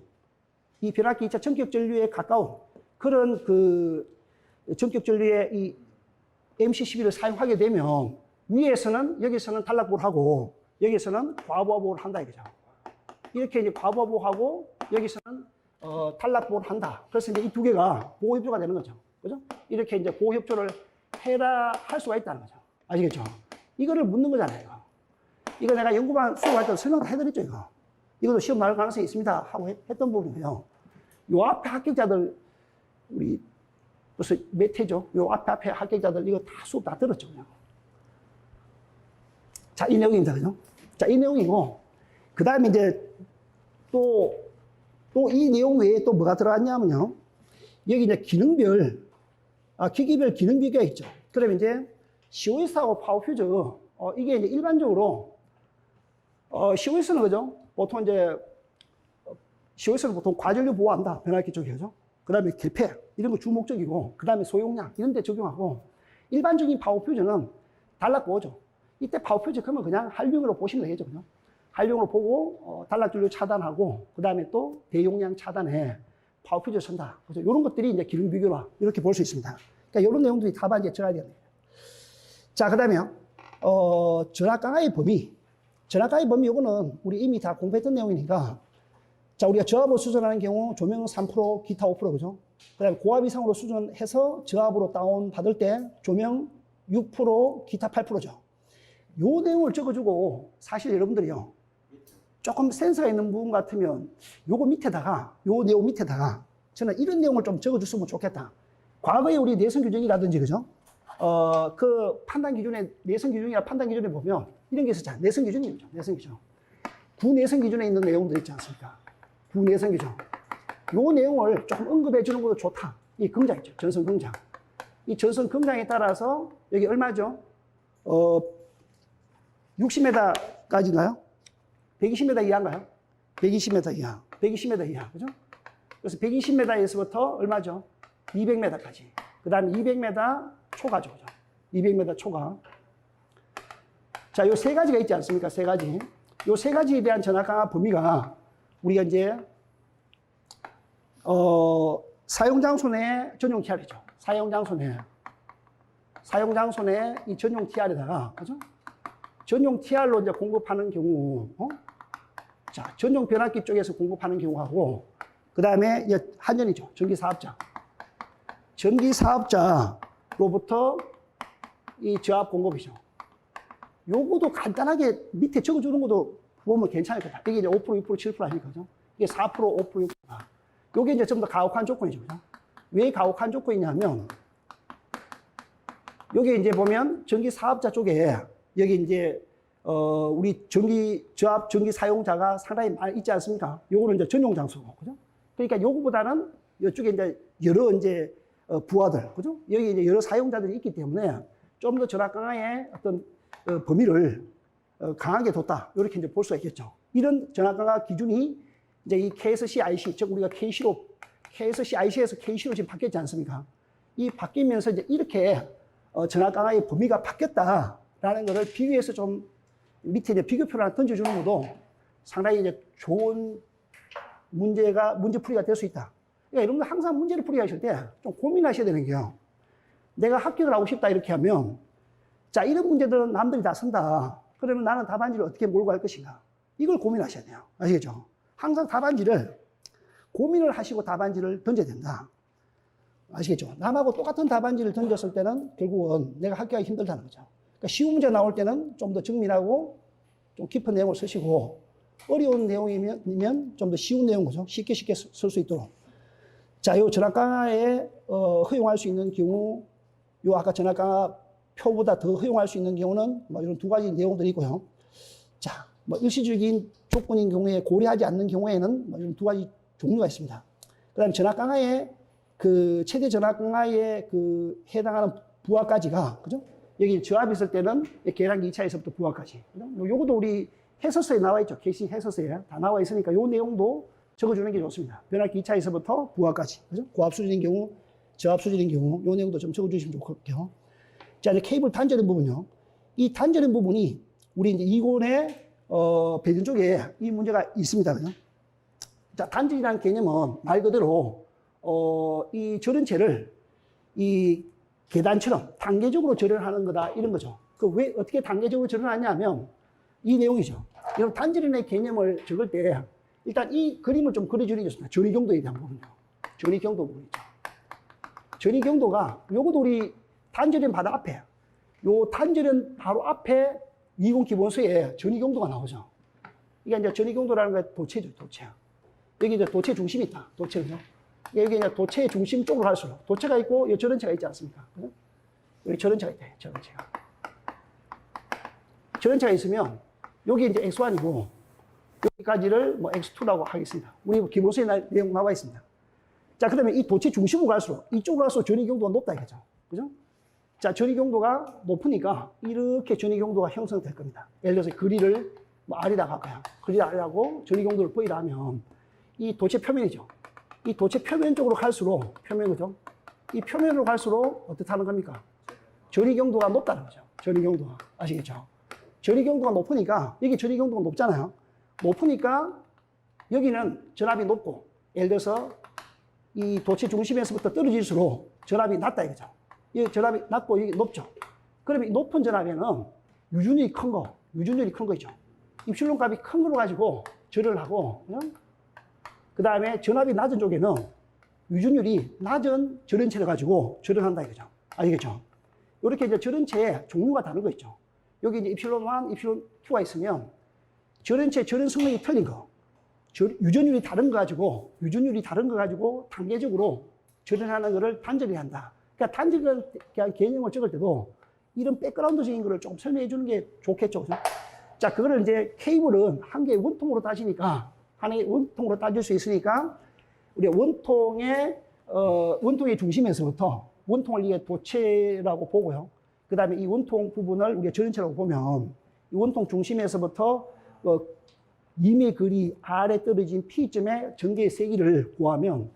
이 변압기 2차 전격 전류에 가까운 그런 그 전격 전류의 이 MC11을 사용하게 되면 위에서는 여기서는 탈락 보호를 하고 여기서는 과부하 보호를 한다 이거죠. 이렇게 이제 과부하 보호하고 여기서는 탈락 보호를 한다. 그래서 이제 이 두 개가 보호 협조가 되는 거죠. 그죠? 이렇게 이제 보호 협조를 해라 할 수가 있다는 거죠. 아시겠죠? 이거를 묻는 거잖아요. 이거 내가 연구반 수업할 때 설명 다 해드렸죠, 이거. 이것도 시험 나올 가능성이 있습니다. 하고 했던 부분이에요. 요 앞에 합격자들, 우리, 벌써 몇 회죠? 요 앞에 합격자들 이거 다 수업 다 들었죠, 그냥. 자, 이 내용입니다, 그죠? 자, 이 내용이고, 그 다음에 이제 또 이 내용 외에 또 뭐가 들어갔냐면요. 여기 이제 기능별, 기기별 기능비교가 있죠. 그러면 이제 COS하고 파워퓨즈, 이게 이제 일반적으로, COS는 그죠? 보통 이제, COS는 보통 과전류 보호한다. 변압기 쪽에, 그죠? 그 다음에 개폐, 이런 거 주목적이고, 그 다음에 소용량, 이런 데 적용하고, 일반적인 파워퓨즈는 단락 보호죠. 이때 파워퓨즈 그러면 그냥 한류으로 보시면 되겠죠, 그죠? 한류으로 보고, 단락전류 차단하고, 그 다음에 또 대용량 차단에 파워퓨즈 쓴다. 그죠? 이런 것들이 이제 기능 비교라. 이렇게 볼 수 있습니다. 그러니까 이런 내용들이 다 이제 들어가야 됩니다. 자, 그 다음에, 전압 강화의 범위. 전압 강화의 범위, 요거는 우리 이미 다 공부했던 내용이니까. 자, 우리가 저압으로 수전하는 경우 조명은 3%, 기타 5%, 그죠? 그 다음에 고압 이상으로 수전해서 저압으로 다운 받을 때 조명 6%, 기타 8%죠. 요 내용을 적어주고, 사실 여러분들이요. 조금 센서가 있는 부분 같으면 요거 밑에다가, 요 내용 밑에다가 저는 이런 내용을 좀 적어줬으면 좋겠다. 과거에 우리 내성 규정이라든지, 그죠? 그 판단 기준에, 내성 기준이나 판단 기준에 보면 이런 게 있었잖아요. 내성 기준이죠. 내성 기준. 구내성 기준에 있는 내용들 있지 않습니까? 구내성 기준. 요 내용을 조금 언급해 주는 것도 좋다. 이 긍장 있죠. 전선 긍장. 이 전선 긍장에 따라서 여기 얼마죠? 60m까지인가요? 120m 이하인가요? 120m 이하. 120m 이하. 그죠? 그래서 120m에서부터 얼마죠? 200m까지. 그 다음에 200m 초과죠. 그죠? 200m 초과. 자, 요 세 가지가 있지 않습니까? 세 가지. 요 세 가지에 대한 전압 강화 범위가 우리가 이제, 사용장소 내 전용 TR이죠. 사용장소 내 이 전용 TR에다가, 그죠? 전용 TR로 이제 공급하는 경우, 자, 전용 변압기 쪽에서 공급하는 경우하고, 그 다음에 한전이죠. 전기사업자. 전기사업자로부터 이 저압 공급이죠. 요거도 간단하게 밑에 적어주는 것도 보면 괜찮을 것 같아요. 이게 이제 5%, 6%, 7% 아닙니까? 그죠? 이게 4%, 5%, 6%. 요게 이제 좀 더 가혹한 조건이죠. 그죠? 왜 가혹한 조건이냐면, 여기 이제 보면 전기사업자 쪽에 여기 이제 우리 저압 전기 사용자가 상당히 많이 있지 않습니까? 요거는 이제 전용 장소고, 그죠? 그러니까 요거보다는 이쪽에 이제 여러 이제 부하들, 그죠? 여기 이제 여러 사용자들이 있기 때문에 좀 더 전압 강화의 어떤 범위를 강하게 뒀다. 이렇게 이제 볼 수가 있겠죠. 이런 전압 강화 기준이 이제 이 KSC-IC, 즉 우리가 KSC-IC에서 KC로 지금 바뀌었지 않습니까? 이 바뀌면서 이제 이렇게 전압 강화의 범위가 바뀌었다라는 것을 비교해서 좀 밑에 이제 비교표를 하나 던져주는 것도 상당히 이제 좋은 문제풀이가 될 수 있다. 그러니까 여러분들 항상 문제를 풀이하실 때 좀 고민하셔야 되는 게요. 내가 합격을 하고 싶다 이렇게 하면, 자, 이런 문제들은 남들이 다 쓴다. 그러면 나는 답안지를 어떻게 몰고 갈 것인가. 이걸 고민하셔야 돼요. 아시겠죠? 항상 답안지를 고민을 하시고 답안지를 던져야 된다. 아시겠죠? 남하고 똑같은 답안지를 던졌을 때는 결국은 내가 합격하기 힘들다는 거죠. 그러니까 쉬운 문제 나올 때는 좀 더 정밀하고 좀 깊은 내용을 쓰시고, 어려운 내용이면 좀 더 쉬운 내용, 그죠? 쉽게 쓸 수 있도록. 자, 요 전압 강화에 허용할 수 있는 경우, 요 아까 전압 강화 표보다 더 허용할 수 있는 경우는 뭐 이런 두 가지 내용들이 있고요. 자, 뭐 일시적인 조건인 경우에 고려하지 않는 경우에는 뭐 이런 두 가지 종류가 있습니다. 그 다음에 전압 강화의 최대 전압 강화에 해당하는 부하까지가, 그죠? 여기 저압이 있을 때는 계량기 2차에서부터 부하까지. 요것도 우리 해설서에 나와 있죠. KC 해설서에 다 나와 있으니까 요 내용도 적어주는 게 좋습니다. 변압 기차에서부터 부하까지. 그죠? 고압 수준인 경우, 저압 수준인 경우, 요 내용도 좀 적어주시면 좋겠고요. 자, 이제 케이블 단절인 부분요. 이 단절인 부분이 우리 이제 이곤의, 배전 쪽에 이 문제가 있습니다. 그죠? 자, 단절이라는 개념은 말 그대로, 이 절연체를 이 계단처럼 단계적으로 절연하는 거다. 이런 거죠. 그 왜, 어떻게 단계적으로 절연하냐 하면 이 내용이죠. 여러분, 단절인의 개념을 적을 때 일단 이 그림을 좀 그려주는 게 좋습니다. 전위경도에 대한 부분이요. 전위경도 부분이죠. 전위경도가, 요것도 우리 단절인 바로 앞에, 요 단절인 바로 앞에 이공 기본서에 전위경도가 나오죠. 이게 이제 전위경도라는 게 도체죠, 도체. 여기 이제 도체 중심이 있다. 도체죠. 여기 이제 도체의 중심 쪽으로 갈수록 도체가 있고 이 절연체가 있지 않습니까? 여기 절연체가 있대, 절연체가. 절연체가 있으면 여기 이제 X1이고 여기까지를 뭐 X2라고 하겠습니다. 우리 기본서에 내용 나와 있습니다. 자, 그 다음에 이 도체 중심으로 갈수록 이쪽으로 갈수록 전위경도가 높다 이거죠. 그죠? 자, 전위경도가 높으니까 이렇게 전위경도가 형성될 겁니다. 예를 들어서 거리를 뭐 R이라고 할까요? 거리를 R이라고 전위경도를 V라 하면 이 도체 표면이죠. 이 도체 표면 쪽으로 갈수록, 표면 그죠? 이 표면으로 갈수록 어떻다는 겁니까? 전위경도가 높다는 거죠. 전위경도가. 아시겠죠? 전위경도가 높으니까, 여기 전위경도가 높잖아요. 높으니까 여기는 전압이 높고, 예를 들어서 이 도체 중심에서부터 떨어질수록 전압이 낮다 이거죠. 이 전압이 낮고 여기 높죠. 그러면 이 높은 전압에는 유준율이 큰 거, 유준율이 큰 거 있죠. 입실론 값이 큰 걸로 가지고 절연을 하고, 그 다음에 전압이 낮은 쪽에는 유준율이 낮은 절연체를 가지고 절연한다 이거죠. 아시겠죠? 이렇게 이제 절연체의 종류가 다른 거 있죠. 여기 이제 입실론 1, 입실론 2가 있으면 절연체 절연 성능이 틀린 거, 유전율이 다른 거 가지고, 유전율이 다른 거 가지고 단계적으로 절연하는 거를 단절이 한다. 그러니까 단절이라는 개념을 적을 때도 이런 백그라운드적인 거를 조금 설명해 주는 게 좋겠죠. 그죠? 자, 그거를 이제 케이블은 한 개의 원통으로 따지니까, 하나의 원통으로 따질 수 있으니까, 우리 원통의 중심에서부터 원통을 이게 도체라고 보고요. 그 다음에 이 원통 부분을 우리가 절연체라고 보면, 이 원통 중심에서부터 2m 거리 아래 떨어진 P점의 전개의 세기를 구하면,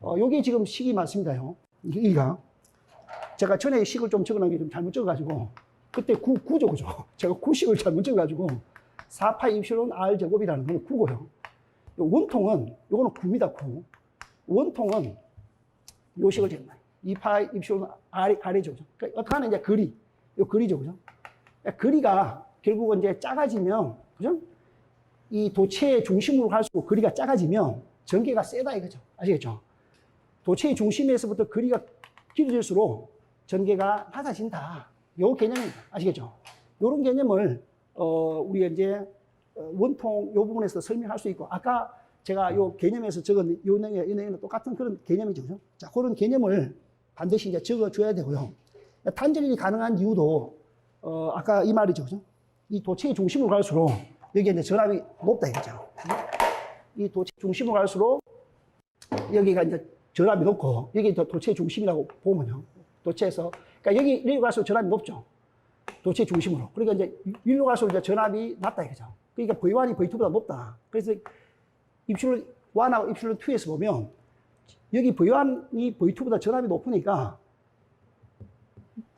요게 지금 식이 맞습니다요. 이가. 제가 전에 식을 좀 적어놓은 게 좀 잘못 적어가지고, 그때 9죠, 그죠? 제가 9식을 잘못 적어가지고, 4파이 입실론 R 제곱이라는 건 9고요. 원통은, 요거는 9입니다, 9. 원통은 요 식을 적는 거예요. 2파이 입실론 R이죠, 그죠? 그러니까 어떻게 하는 이제 거리. 요 거리죠, 그죠? 그러니까 거리가 결국은 이제 작아지면, 그죠? 이 도체의 중심으로 갈수록 거리가 작아지면 전개가 세다 이거죠. 아시겠죠? 도체의 중심에서부터 거리가 길어질수록 전개가 낮아진다. 요 개념입니다. 아시겠죠? 요런 개념을, 우리가 이제, 원통 요 부분에서 설명할 수 있고, 아까 제가 요 개념에서 적은 요 내용은 똑같은 그런 개념이죠. 그죠? 자, 그런 개념을 반드시 이제 적어줘야 되고요. 단절이 가능한 이유도, 아까 이 말이죠. 그죠? 이 도체의 중심으로 갈수록 여기에 이제 전압이 높다 이거죠. 이 도체 중심으로 갈수록 여기가 이제 전압이 높고, 여기 도체의 중심이라고 보면요. 도체에서, 그러니까 여기 갈수록 전압이 높죠. 도체 중심으로. 그러니까 이제 위로 갈수록 이제 전압이 낮다 이거죠. 그러니까 V1이 V2보다 높다. 그래서 입실론 1하고 입실론 2에서 보면 여기 V1이 V2보다 전압이 높으니까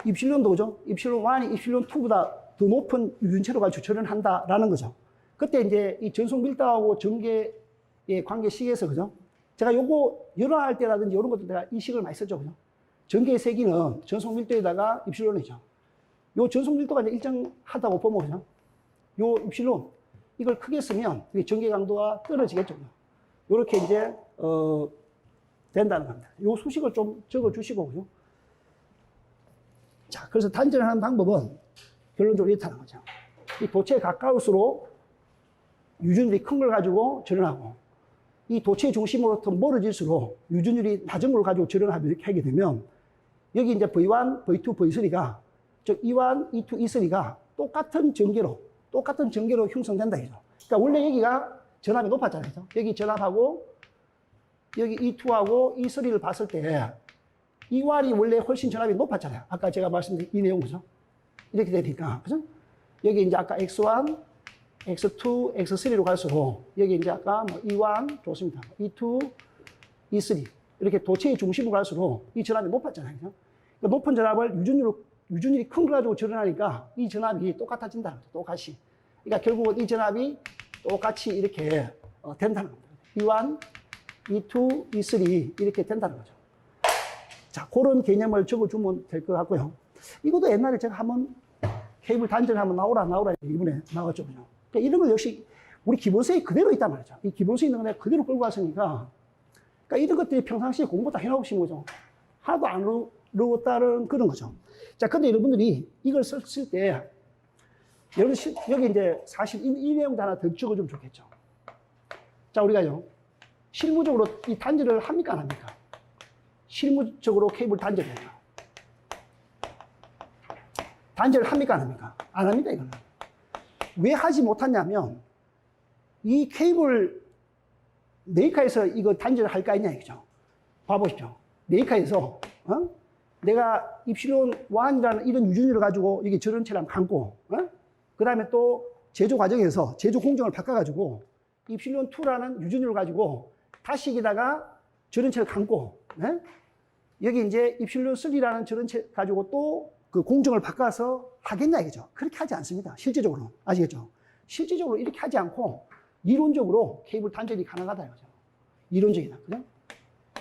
입실론도 그죠? 입실론 1이 입실론 2보다 더 높은 유전체로 가지고 절연한다라는 거죠. 그때 이제 이 전속 밀도하고 전개의 관계 식에서 그죠? 제가 요거 열화할 때라든지 이런 것들 내가 이 식을 많이 썼죠. 그죠? 전개의 세기는 전속 밀도에다가 입실론이죠. 요 전속 밀도가 이제 일정하다고 보면 그죠? 요 입실론 이걸 크게 쓰면 전개 강도가 떨어지겠죠. 요렇게 이제 된다는 겁니다. 요 수식을 좀 적어 주시고 그죠? 자, 그래서 단절하는 방법은 결론적으로 이렇다는 거죠. 이 도체에 가까울수록 유전율이 큰 걸 가지고 절연하고, 이 도체 중심으로부터 멀어질수록 유전율이 낮은 걸 가지고 절연하게 이렇게 되면, 여기 이제 V1, V2, V3가, 즉 E1, E2, E3가 똑같은 전개로 형성된다. 그러니까 원래 여기가 전압이 높았잖아요. 여기 전압하고, 여기 E2하고 E3를 봤을 때, E1이 원래 훨씬 전압이 높았잖아요. 아까 제가 말씀드린 이 내용, 그죠? 이렇게 되니까, 그죠? 여기 이제 아까 X1, X2, X3로 갈수록 여기 이제 아까 뭐 E1 좋습니다. E2, E3 이렇게 도체의 중심으로 갈수록 이 전압이 높았잖아요. 그죠? 그러니까 높은 전압을 유전율이 큰 거 가지고 전환하니까 이 전압이 똑같아진다는 거죠. 똑같이. 그러니까 결국은 이 전압이 똑같이 이렇게 된다는 겁니다. E1, E2, E3 이렇게 된다는 거죠. 자, 그런 개념을 적어주면 될 것 같고요. 이것도 옛날에 제가 한번 케이블 단절 한번 나오라 이번에 나왔죠. 그죠? 그러니까 이런 거 역시 우리 기본서에 그대로 있단 말이죠. 이 기본서에 있는 거 그대로 끌고 왔으니까 그러니까 이런 것들이 평상시에 공부 다 해놓으신 거죠. 하나도 안 어려웠다는 그런 거죠. 자, 근데 여러분들이 이걸 쓸 때 여기 이제 사실 이 내용도 하나 더 적어주면 좋겠죠. 자, 우리가요 실무적으로 이 단절을 합니까 안 합니까? 실무적으로 케이블 단절해요. 단절을 합니까 안 합니까? 안 합니다, 이거는. 왜 하지 못하냐면 이 케이블 메이커에서 이거 단절을 할까 했냐 이거죠. 봐보십시오. 메이커에서 내가 입실론 1이라는 이런 유전율을 가지고 이게 전원체를 감고 그 다음에 또 제조 과정에서 제조 공정을 바꿔가지고 입실론 2라는 유전율을 가지고 다시 여기다가 전원체를 감고 여기 이제 입실론 3라는 전원체 가지고 또 그 공정을 바꿔서 하겠냐 이거죠. 그렇게 하지 않습니다. 실제적으로. 아시겠죠? 실제적으로 이렇게 하지 않고 이론적으로 케이블 단절이 가능하다 이거죠. 이론적이다. 그죠?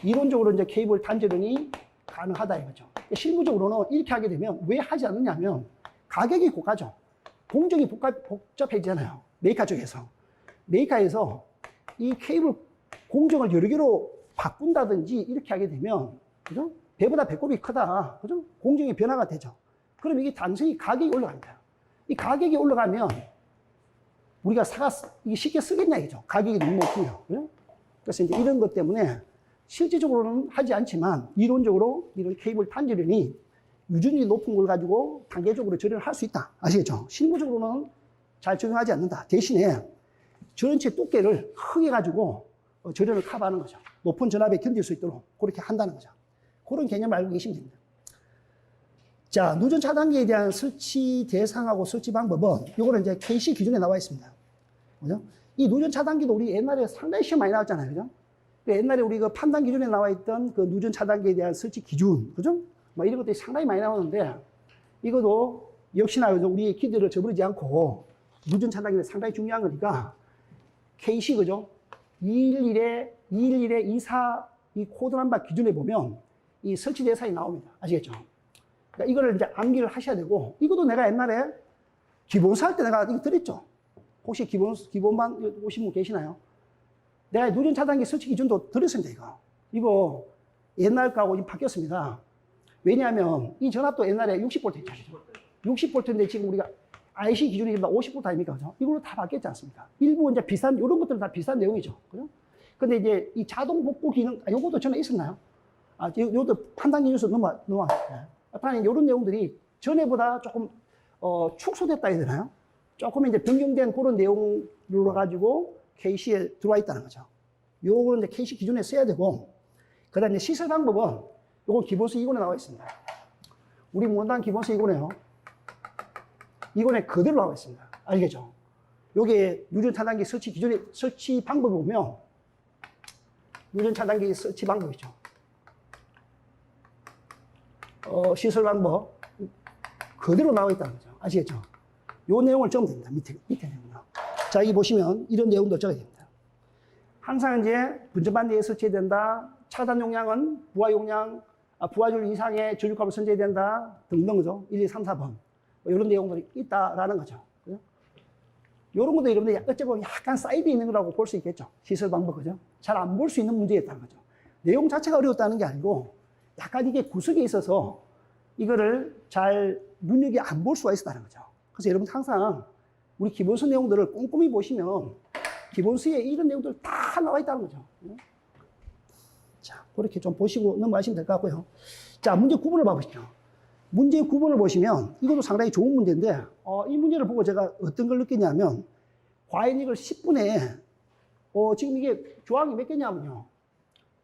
이론적으로 이제 케이블 단절이 가능하다 이거죠. 실무적으로는 이렇게 하게 되면 왜 하지 않느냐면 가격이 고가죠. 공정이 복잡해지잖아요. 메이커 쪽에서. 메이커에서 이 케이블 공정을 여러 개로 바꾼다든지 이렇게 하게 되면, 그죠? 배보다 배꼽이 크다. 그죠? 공정의 변화가 되죠. 그럼 이게 단순히 가격이 올라갑니다. 이 가격이 올라가면 우리가 이게 쉽게 쓰겠냐, 이죠. 가격이 너무 높고요. 그죠? 그래서 이제 이런 것 때문에 실질적으로는 하지 않지만 이론적으로 이런 케이블 단절이 유전율이 높은 걸 가지고 단계적으로 절연을 할 수 있다. 아시겠죠? 실무적으로는 잘 적용하지 않는다. 대신에 전체 두께를 크게 가지고 절연을 커버하는 거죠. 높은 전압에 견딜 수 있도록 그렇게 한다는 거죠. 그런 개념을 알고 계시면 됩니다. 자, 누전 차단기에 대한 설치 대상하고 설치 방법은 이거는 이제 KC 기준에 나와 있습니다. 그죠? 이 누전 차단기도 우리 옛날에 상당히 시험 많이 나왔잖아요. 그죠? 옛날에 우리 그 판단 기준에 나와 있던 그 누전 차단기에 대한 설치 기준, 그죠? 뭐 이런 것들이 상당히 많이 나오는데 이것도 역시나 우리의 기대를 저버리지 않고 누전 차단기는 상당히 중요한 거니까 KC, 그죠? 211에 24 이 코드 넘버 기준에 보면 이 설치 대상이 나옵니다. 아시겠죠? 그러니까 이거를 이제 암기를 하셔야 되고, 이것도 내가 옛날에 기본서 할 때 내가 이거 드렸죠? 혹시 기본반 오신 분 계시나요? 내가 누전 차단기 설치 기준도 드렸습니다, 이거 옛날 거하고 지금 바뀌었습니다. 왜냐하면 이 전압도 옛날에 60V 있잖아요. 60V인데 지금 우리가 IC 기준이 50V 아닙니까? 그죠? 이걸로 다 바뀌었지 않습니까? 일부 이제 비슷한, 이런 것들은 다 비슷한 내용이죠. 그죠? 근데 이제 이 자동 복구 기능, 요것도 전에 있었나요? 요것도 판단 기준에서 넘어왔어요. 다만 이런 내용들이 전에보다 조금, 축소됐다 해야 되나요? 조금 이제 변경된 그런 내용으로 가지고 KC에 들어와 있다는 거죠. 요거는 이제 KC 기준에 써야 되고, 그 다음에 시설 방법은 요건 기본서 2권에 나와 있습니다. 우리 문단 기본서 2권에요. 2권에 그대로 나와 있습니다. 알겠죠? 요게 누전 차단기 설치 기준에, 설치 방법을 보면, 누전 차단기 설치 방법이죠. 시설 방법 그대로 나와 있다는 거죠. 아시겠죠? 요 내용을 적으면 됩니다. 밑에 내용으로. 자, 여기 보시면 이런 내용도 적어야 됩니다. 항상 이제 분전반대에 설치해야 된다. 차단 용량은 부하 용량, 부하줄 이상의 전류값을 선제해야 된다. 등등 거죠. 1, 2, 3, 4번. 이런 내용들이 있다라는 거죠. 그죠? 이런 것도 여러분들 어찌 보면 약간 사이드에 있는 거라고 볼 수 있겠죠. 시설 방법, 그죠? 잘 안 볼 수 있는 문제였다는 거죠. 내용 자체가 어려웠다는 게 아니고 약간 이게 구석에 있어서 이거를 잘 눈여겨 안 볼 수가 있었다는 거죠. 그래서 여러분 항상 우리 기본서 내용들을 꼼꼼히 보시면 기본서에 이런 내용들 다 나와 있다는 거죠. 자, 그렇게 좀 보시고 넘어가시면 될 것 같고요. 자, 문제 9번을 봐보시죠. 문제 9번을 보시면 이것도 상당히 좋은 문제인데 이 문제를 보고 제가 어떤 걸 느꼈냐면 과연 이걸 10분에 지금 이게 조항이 몇 개냐면요.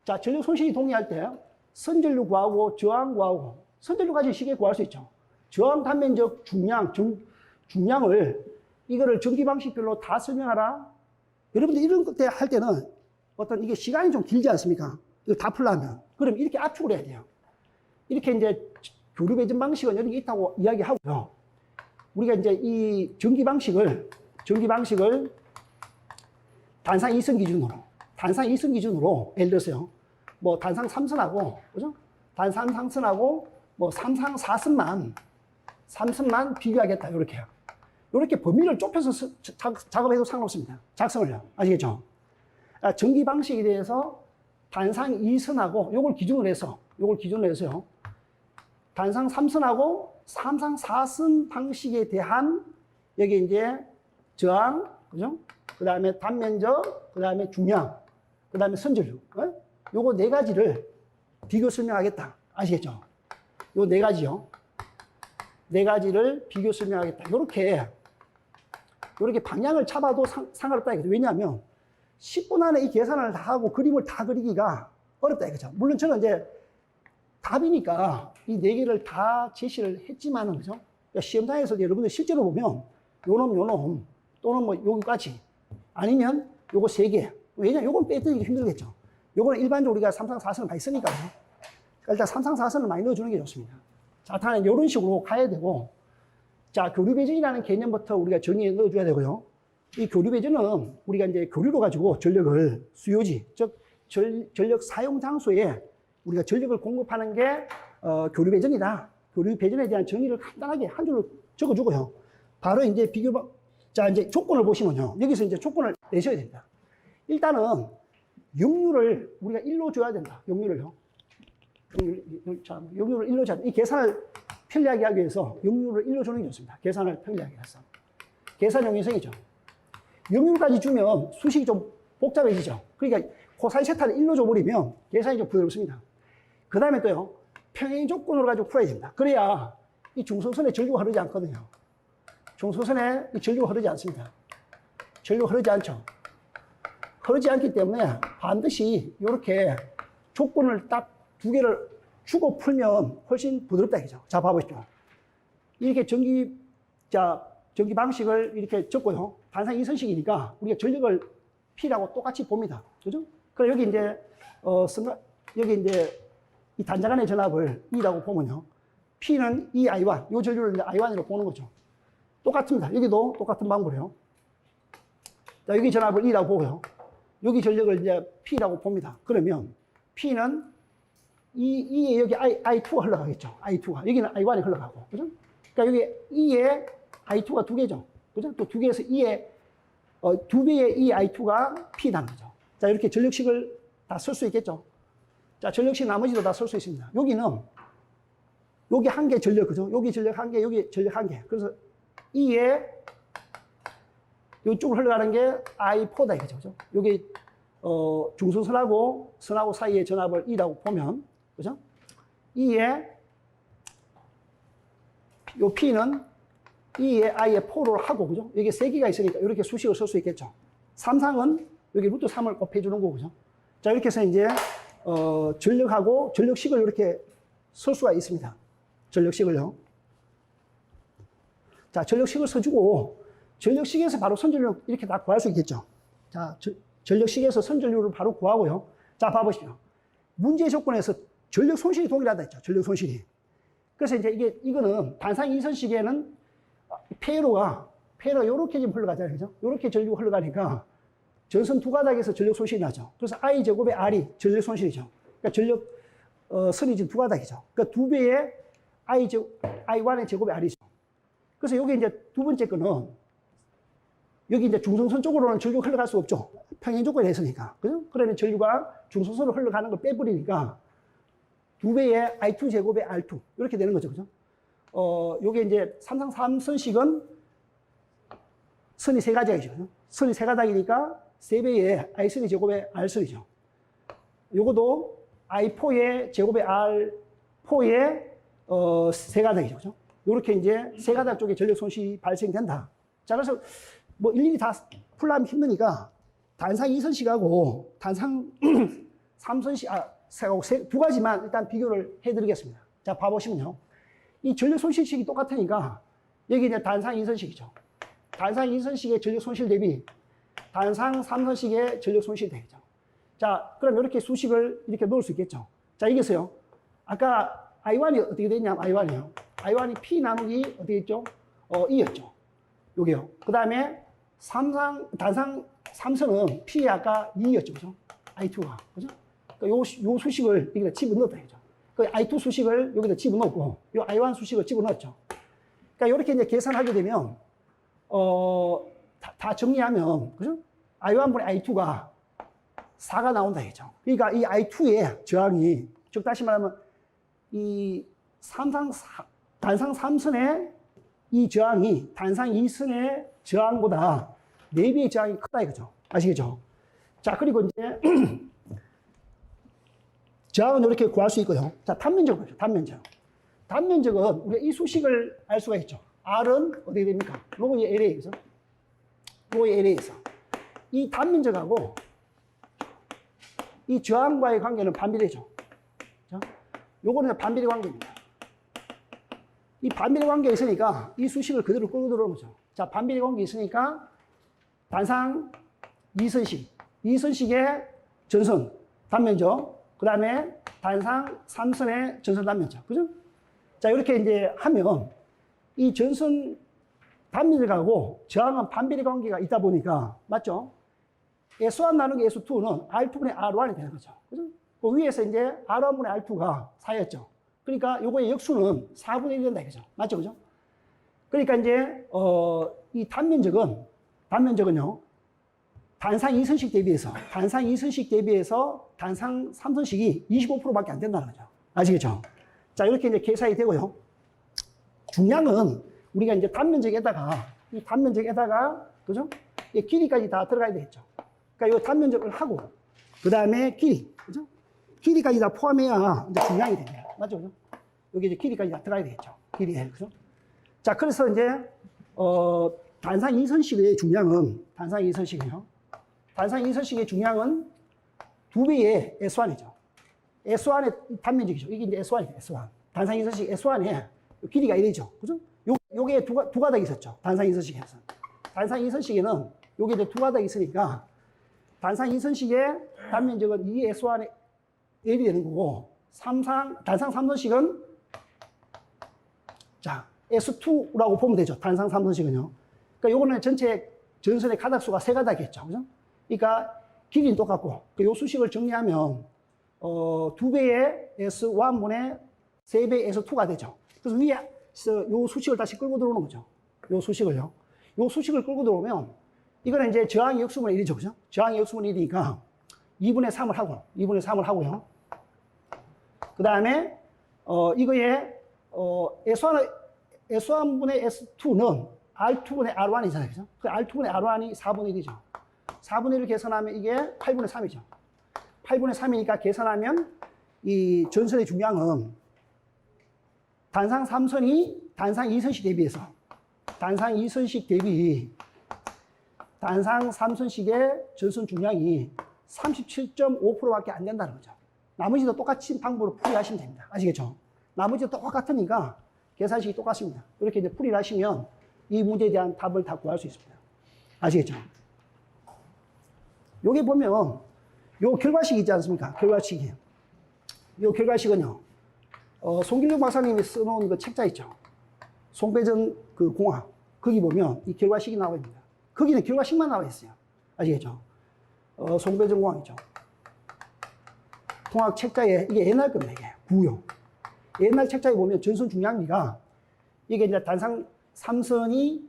자, 전력 손실이 동의할 때 선전류 구하고 저항 구하고 선전류 가지고 쉽게 구할 수 있죠. 저항 단면적 중량을 이거를 전기 방식별로 다 설명하라. 여러분들 이런 때 할 때는 어떤 이게 시간이 좀 길지 않습니까? 이거 다 풀려면. 그럼 이렇게 압축을 해야 돼요. 이렇게 이제 교류 배전 방식은 이런 게 있다고 이야기하고요. 우리가 이제 이 전기 방식을 단상 2선 기준으로 예를 들어서요. 뭐 단상 3선하고 그죠? 단상 3선하고 뭐 삼상 3선만 비교하겠다. 이렇게 범위를 좁혀서 작업해도 상관없습니다. 작성을요. 아시겠죠? 전기 방식에 대해서 단상 2선하고 요걸 기준으로 해서요. 단상 3선하고 삼상 4선 방식에 대한 여기 이제 저항, 그죠? 그 다음에 단면적, 그 다음에 중량, 그 다음에 선전류. 요거 네 가지를 비교 설명하겠다. 아시겠죠? 요 네 가지요. 네 가지를 비교 설명하겠다. 요렇게 방향을 잡아도 상관없다 이거죠. 왜냐하면 10분 안에 이 계산을 다 하고 그림을 다 그리기가 어렵다 이거죠. 물론 저는 이제 답이니까 이 네 개를 다 제시를 했지만은, 그죠? 그러니까 시험장에서 여러분들 실제로 보면 요놈, 또는 뭐 여기까지, 아니면 요거 세 개. 왜냐면 요건 빼뜨리기 힘들겠죠. 요거는 일반적으로 우리가 3상 4선을 많이 쓰니까요. 그러니까 일단 3상 4선을 많이 넣어주는 게 좋습니다. 자, 다음에 이런 식으로 가야 되고, 자, 교류배전이라는 개념부터 우리가 정의해 넣어줘야 되고요. 이 교류배전은 우리가 이제 교류로 가지고 전력을 수요지, 즉, 전력 사용 장소에 우리가 전력을 공급하는 게 교류배전이다. 교류배전에 대한 정의를 간단하게 한 줄로 적어주고요. 바로 이제 자, 이제 조건을 보시면요. 여기서 이제 조건을 내셔야 됩니다. 일단은 역류를 우리가 1로 줘야 된다. 역류를요. 역류를 1로 줘야 된다. 이 계산을 편리하게 하기 위해서 역류를 1로 주는 게 좋습니다. 계산을 편리하게 해서. 계산 용이성이죠. 역류까지 주면 수식이 좀 복잡해지죠. 그러니까 코사인 세타를 1로 줘버리면 계산이 좀 부드럽습니다. 그 다음에 또요, 평행 조건으로 가지고 풀어야 됩니다. 그래야 이 중성선에 전류가 흐르지 않거든요. 중성선에 이 전류가 흐르지 않습니다. 전류가 흐르지 않죠. 흐르지 않기 때문에 반드시 이렇게 조건을 딱 두 개를 주고 풀면 훨씬 부드럽다 이거죠. 자, 봐보십시오. 이렇게 전기 방식을 이렇게 적고요. 단상 2선식이니까 우리가 전력을 P라고 똑같이 봅니다. 그죠? 그럼 여기 이제, 여기 이제 이 단자간의 전압을 E라고 보면요. P는 EI1, 이 전류를 이제 I1으로 보는 거죠. 똑같습니다. 여기도 똑같은 방법이에요. 자, 여기 전압을 E라고 보고요. 여기 전력을 이제 P라고 봅니다. 그러면 P는 E에 여기 I2가 흘러가겠죠. I2가. 여기는 I1이 흘러가고. 그죠? 그러니까 여기 E에 I2가 두 개죠. 그죠? 또 두 개에서 E에, 두 배의 EI2가 P라는 거죠. 자, 이렇게 전력식을 다 쓸 수 있겠죠. 자, 전력식 나머지도 다 쓸 수 있습니다. 여기는, 여기 한 개 전력, 그죠? 여기 전력 한 개, 여기 전력 한 개. 그래서 E에 이쪽으로 흘러가는 게 I4다 이거죠. 그죠? 여기, 중성선하고 선하고 사이의 전압을 E라고 보면, 그죠? E에, 요 P는 E에 I에 4를 하고, 그죠? 여기 세 개가 있으니까 이렇게 수식을 쓸 수 있겠죠. 삼상은 여기 루트 3을 곱해주는 거고, 그죠? 자, 이렇게 해서 이제, 전력하고 전력식을 이렇게 쓸 수가 있습니다. 전력식을요. 자, 전력식을 써주고, 전력식에서 바로 선전류 이렇게 다 구할 수 있겠죠. 자, 전력식에서 선전류를 바로 구하고요. 자, 봐보시죠. 문제 조건에서 전력 손실이 동일하다 했죠. 전력 손실이. 그래서 이제 이거는 단상 2선식에는 폐로가 요렇게 지금 흘러가잖아요. 그죠? 요렇게 전류가 흘러가니까 전선 두 가닥에서 전력 손실이 나죠. 그래서 I제곱의 R이 전력 손실이죠. 그러니까 전력, 선이 지금 두 가닥이죠. 그러니까 두 배의 I1의 제곱의 R이죠. 그래서 여기 이제 두 번째 거는 여기 이제 중성선 쪽으로는 전류가 흘러갈 수 없죠. 평행 조건이 있으니까. 그죠? 그러면 전류가 중성선으로 흘러가는 걸 빼버리니까 두 배의 I2 제곱의 R2. 이렇게 되는 거죠. 그죠? 요게 이제 삼상 3선식은 선이 세 가닥이죠. 선이 세 가닥이니까 세 배의 I3 제곱의 R3죠. 요거도 I4의 제곱의 R4의 세 가닥이죠. 그죠? 요렇게 이제 세 가닥 쪽에 전력 손실이 발생된다. 자, 그래서 뭐 일일이 다 풀려면 힘드니까 단상 2선식하고 단상 3선식, 두 가지만 일단 비교를 해드리겠습니다. 자, 봐보시면요. 이 전력 손실식이 똑같으니까 여기 이제 단상 2선식이죠. 단상 2선식의 전력 손실 대비 단상 3선식의 전력 손실 되겠죠. 자, 그럼 이렇게 수식을 이렇게 놓을 수 있겠죠. 자, 이겼어요. 아까 I1이 어떻게 됐냐면 I1이요. I1이 P 나누기 어떻게 했죠? 2였죠. 요게요. 그 다음에 단상 3선은 P 아까 2였죠. 그죠? I2가. 그죠? 그러니까 요 수식을 여기다 집어넣었다. 그죠? 그 I2 수식을 여기다 집어넣고, 요 I1 수식을 집어넣었죠. 그러니까 이렇게 이제 계산하게 되면, 다 정리하면, 그죠? I1분의 I2가 4가 나온다. 그죠? 그러니까 이 I2의 저항이, 즉, 다시 말하면, 이 단상 3선의 이 저항이 단상 2선의 저항보다 4배의 저항이 크다 이거죠. 아시겠죠? 자, 그리고 이제 저항은 이렇게 구할 수 있고요. 자, 단면적을 보죠. 단면적. 단면적은 우리가 이 수식을 알 수가 있죠. R은 어떻게 됩니까? 로그의 LA에서. 로그의 LA에서. 이 단면적하고 이 저항과의 관계는 반비례죠. 요거는 반비례 관계입니다. 이 반비례 관계가 있으니까 이 수식을 그대로 끌고 들어오는 거죠. 자, 반비례 관계 있으니까 단상 2선식. 2선식의 전선 단면적. 그 다음에 단상 3선의 전선 단면적. 그죠? 자, 이렇게 이제 하면 이 전선 단면적하고 저항은 반비례 관계가 있다 보니까, 맞죠? S1 나누기 S2는 R2분의 R1이 되는 거죠. 그죠? 그 위에서 이제 R1분의 R2가 4였죠. 그러니까 요거의 역수는 4분의 1 된다 이거죠. 맞죠? 그죠? 그러니까 이제, 이 단면적은요, 단상 2선식 대비해서 단상 3선식이 25%밖에 안 된다는 거죠. 아시겠죠? 자, 이렇게 이제 계산이 되고요. 중량은 우리가 이제 이 단면적에다가, 그죠? 이 길이까지 다 들어가야 되겠죠. 그러니까 이 단면적을 하고, 그 다음에 길이, 그죠? 길이까지 다 포함해야 이제 중량이 됩니다. 맞죠? 그죠? 여기 이제 길이까지 다 들어가야 되겠죠. 길이, 그죠? 자, 그래서 이제, 단상 2선식의 중량은, 단상 2선식의 중량은 2배의 S1이죠. S1의 단면적이죠. 이게 이제 S1이죠, S1. 단상 2선식 S1의 길이가 이래죠. 그죠? 요게 두 가닥이 있었죠. 단상 2선식에서. 단상 2선식에는 요게 이제 두 가닥이 있으니까, 단상 2선식의 단면적은 2S1의 L이 되는 거고, 단상 3선식은, 자, S2라고 보면 되죠. 단상 3선식은요. 그러니까 요거는 전체 전선의 가닥수가 3가닥이겠죠. 그죠? 그러니까 길이는 똑같고, 요 수식을 정리하면, 2배의 S1분의 3배의 S2가 되죠. 그래서 위에서 요 수식을 다시 끌고 들어오는 거죠. 요 수식을요. 요 수식을 끌고 들어오면, 이거는 이제 저항의 역수분의 1이죠. 그죠? 저항의 역수분의 1이니까 2분의 3을 하고요. 그 다음에, 이거에, S1분의 S2는 R2분의 R1이잖아요. 그죠? 그 R2분의 R1이 4분의 1이죠. 4분의 1을 계산하면 이게 8분의 3이죠. 8분의 3이니까 계산하면 이 전선의 중량은 단상 3선이 단상 2선식 대비해서 단상 2선식 대비 단상 3선식의 전선 중량이 37.5%밖에 안 된다는 거죠. 나머지도 똑같은 방법으로 풀이하시면 됩니다. 아시겠죠? 나머지도 똑같으니까 계산식이 똑같습니다. 이렇게 이제 풀이를 하시면 이 문제에 대한 답을 다 구할 수 있습니다. 아시겠죠? 여기 보면 요 결과식이 있지 않습니까? 결과식이. 요 결과식은요, 송길용 박사님이 써놓은 그 책자 있죠? 송배전 그 공학. 거기 보면 이 결과식이 나와 있습니다. 거기는 결과식만 나와 있어요. 아시겠죠? 송배전 공학이죠. 공학 책자에, 이게 옛날 겁니다, 이게. 구요. 옛날 책자에 보면 전선 중량비가, 이게 이제 단상 3선이,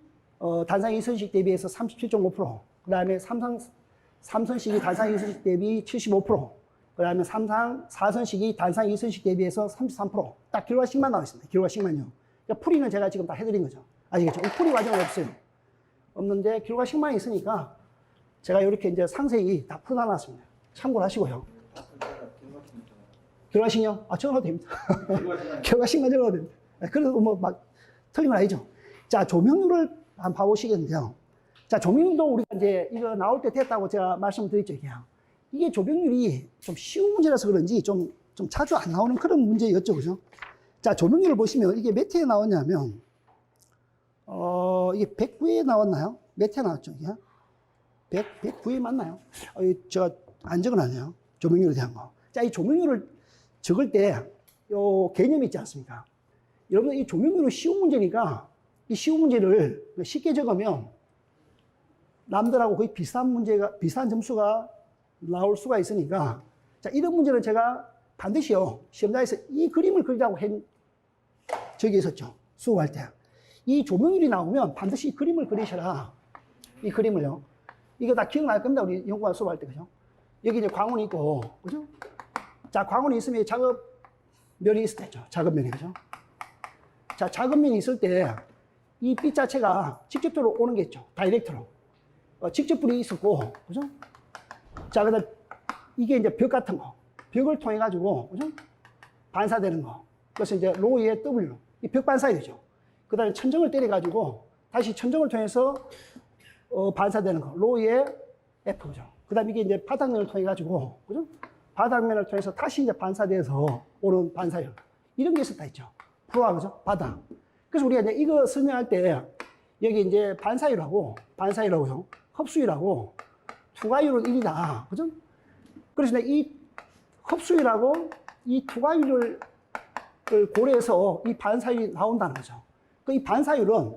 단상 2선식 대비해서 37.5%, 그 다음에 3선식이 단상 2선식 대비 75%, 그 다음에 4선식이 단상 2선식 대비해서 33%. 딱 결과식만 나와 있습니다. 결과식만요. 그러니까 풀이는 제가 지금 다 해드린 거죠. 아시겠죠? 풀이 과정은 없어요. 없는데 결과식만 있으니까 제가 이렇게 이제 상세히 다 풀어놨습니다. 참고를 하시고요. 결과식요? 적어도 됩니다. 결과식만 적어도 됩니다. 그래도 뭐 막 틀린 건 아니죠. 자, 조명률을 한번 봐보시겠는데요. 자, 조명률도 우리가 이제 이거 나올 때 됐다고 제가 말씀드렸죠. 이게 조명률이 좀 쉬운 문제라서 그런지 좀 자주 안 나오는 그런 문제였죠. 그죠? 자, 조명률을 보시면 이게 몇 회에 나오냐면, 이게 109에 나왔나요? 몇 회 나왔죠, 이게? 109에 맞나요? 제가 안 적어놨네요. 조명률에 대한 거. 자, 이 조명률을 적을 때, 요 개념이 있지 않습니까? 여러분, 이 조명률은 쉬운 문제니까, 이 쉬운 문제를 쉽게 적으면, 남들하고 거의 비슷한 문제가, 비슷한 점수가 나올 수가 있으니까, 자, 이런 문제는 제가 반드시요, 시험장에서 이 그림을 그리라고 적이 있었죠. 수업할 때. 이 조명률이 나오면 반드시 이 그림을 그리셔라. 이 그림을요. 이거 다 기억날 겁니다. 우리 연구관 수업할 때, 그죠? 여기 이제 광원이 있고, 그죠? 자, 광원이 있으면 작업면이 있을 때죠. 작업면이, 그죠? 자, 작업면이 있을 때, 이 빛 자체가 직접적으로 오는 게 있죠. 다이렉트로. 직접 불이 있었고, 그죠? 자, 그 다음, 이게 이제 벽 같은 거. 벽을 통해가지고, 그죠? 반사되는 거. 그래서 이제 로의 W. 이 벽 반사이 되죠. 그 다음에 천정을 때려가지고, 다시 천정을 통해서, 반사되는 거. 로의 F, 그죠? 그 다음에 이게 이제 바닥면을 통해가지고, 그죠? 바닥면을 통해서 다시 이제 반사돼서 오는 반사율. 이런 게 있었다 했죠. 프로와, 그죠? 바닥. 그래서 우리가 이제 이거 설명할 때, 여기 이제 반사율하고요. 흡수율하고, 투과율은 1이다. 그죠? 그래서 이 흡수율하고 이 투과율을 고려해서 이 반사율이 나온다는 거죠. 이 반사율은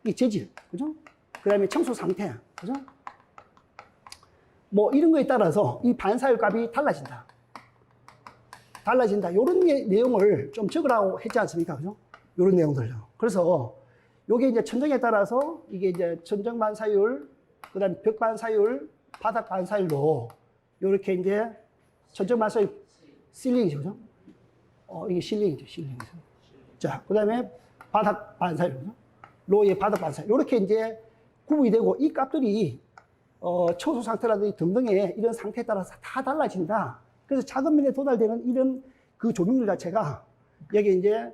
이 재질, 그죠? 그 다음에 청소 상태, 그죠? 뭐 이런 거에 따라서 이 반사율 값이 달라진다. 요런 내용을 좀 적으라고 했지 않습니까? 그죠? 요런 내용들요. 그래서 요게 이제 천정에 따라서 이게 이제 천정 반사율, 그 다음에 벽 반사율, 바닥 반사율로 요렇게 이제 천정 반사율 실링이죠. 그죠? 이게 실링이죠. 실링이죠. 자, 그 다음에 바닥 반사율, 그죠? 로의 바닥 반사율. 요렇게 이제 구분이 되고 이 값들이 청소 상태라든지 등등의 이런 상태에 따라서 다 달라진다. 그래서 작업면에 도달되는 이런 그 조명률 자체가 여기 이제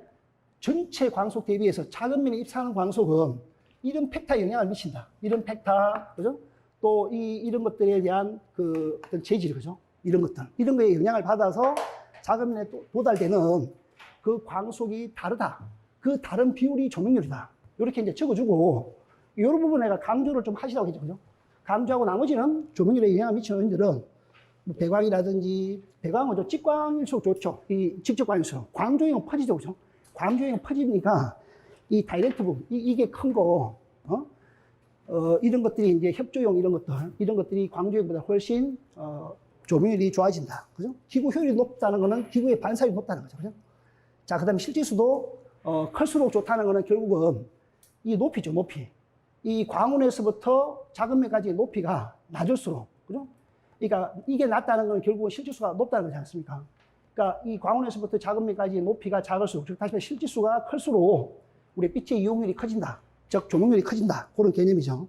전체 광속 대비해서 작업면에 입사하는 광속은 이런 팩터에 영향을 미친다. 이런 팩터, 그죠? 또 이런 것들에 대한 그 어떤 재질, 그죠? 이런 것들. 이런 거에 영향을 받아서 작업면에 도달되는 그 광속이 다르다. 그 다른 비율이 조명률이다. 이렇게 이제 적어주고, 이런 부분 내가 강조를 좀 하시라고 했죠. 그죠? 강조하고 나머지는 조명률에 영향을 미치는 요인들은 뭐 배광이라든지, 배광은 좀 직광일수록 좋죠. 이 직접광일수록. 광조형은 퍼지죠. 그죠? 광조형은 퍼지니까 이 다이렉트 부분, 이게 큰 거, 이런 것들이 이제 협조용 이런 것들이 광조형보다 훨씬, 조명률이 좋아진다. 그죠? 기구 효율이 높다는 거는 기구의 반사율이 높다는 거죠. 그죠? 자, 그 다음에 실지수도, 클수록 좋다는 거는 결국은 이 높이죠, 높이. 이 광원에서부터 작업면까지의 높이가 낮을수록, 그죠? 그러니까 이게 낮다는 건 결국은 실지수가 높다는 거지 않습니까? 그러니까 이 광원에서부터 작업면까지의 높이가 작을수록, 즉 다시 말해 실지수가 클수록 우리 빛의 이용률이 커진다. 즉 조명률이 커진다. 그런 개념이죠.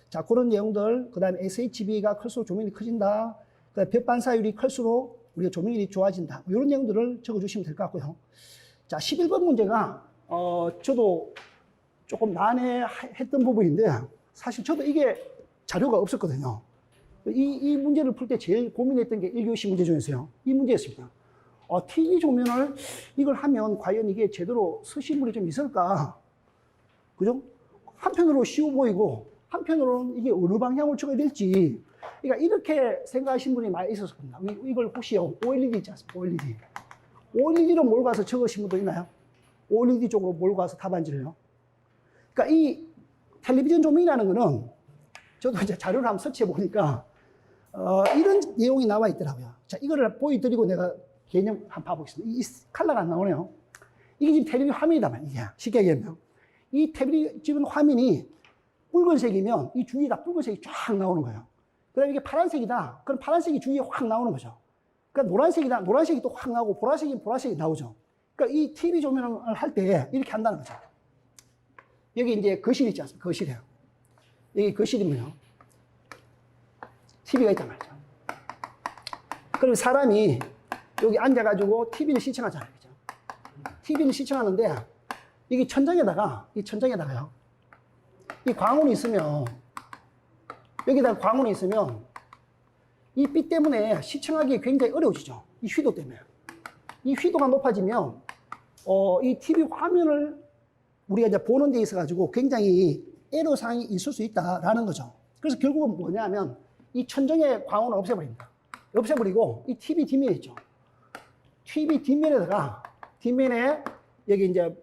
자, 그런 내용들, 그 다음에 SHB가 클수록 조명률이 커진다. 그 다음에 벽 반사율이 클수록 우리가 조명률이 좋아진다. 이런 내용들을 적어주시면 될 것 같고요. 자, 11번 문제가, 저도 조금 난해했던 부분인데, 사실 저도 이게 자료가 없었거든요. 이 문제를 풀 때 제일 고민했던 게 1교시 문제 중에서요. 이 문제였습니다. TV 조명을 이걸 하면 과연 이게 제대로 쓰신 분이 좀 있을까? 그죠? 한편으로 쉬워 보이고, 한편으로는 이게 어느 방향으로 쳐야 될지. 그러니까 이렇게 생각하신 분이 많이 있었을 겁니다. 이걸 혹시 OLED 있지 않습니까? OLED. OLED로 몰고 가서 적으신 분도 있나요? OLED 쪽으로 몰고 가서 답안지를요. 그러니까 이 텔레비전 조명이라는 거는 저도 이제 자료를 한번 설치해 보니까 이런 내용이 나와 있더라고요. 자, 이거를 보여드리고 내가 개념 한번 봐보겠습니다. 이 컬러가 안 나오네요. 이게 지금 텔레비전 화면이다 말이야. 쉽게 얘기하면. 이 텔레비전 화면이 붉은색이면 이 주위에 다 붉은색이 쫙 나오는 거예요. 그 다음에 이게 파란색이다. 그럼 파란색이 주위에 확 나오는 거죠. 그러니까 노란색이다. 노란색이 또 확 나오고 보라색이 보라색이 나오죠. 그러니까 이 TV 조명을 할 때 이렇게 한다는 거죠. 여기 이제 거실 있지 않습니까? 거실이에요. 여기 거실이면요. TV가 있단 말이죠. 그럼 사람이 여기 앉아가지고 TV를 시청하잖아요. 그죠? TV를 시청하는데, 여기 천장에다가요. 이 광원이 있으면, 여기다가 광원이 있으면, 이 빛 때문에 시청하기 굉장히 어려워지죠. 이 휘도 때문에. 이 휘도가 높아지면, 이 TV 화면을 우리가 이제 보는 데 있어가지고 굉장히 애로사항이 있을 수 있다라는 거죠. 그래서 결국은 뭐냐면 이 천정의 광원을 없애버립니다. 없애버리고 이 TV 뒷면에 있죠. TV 뒷면에다가 뒷면에 여기 이제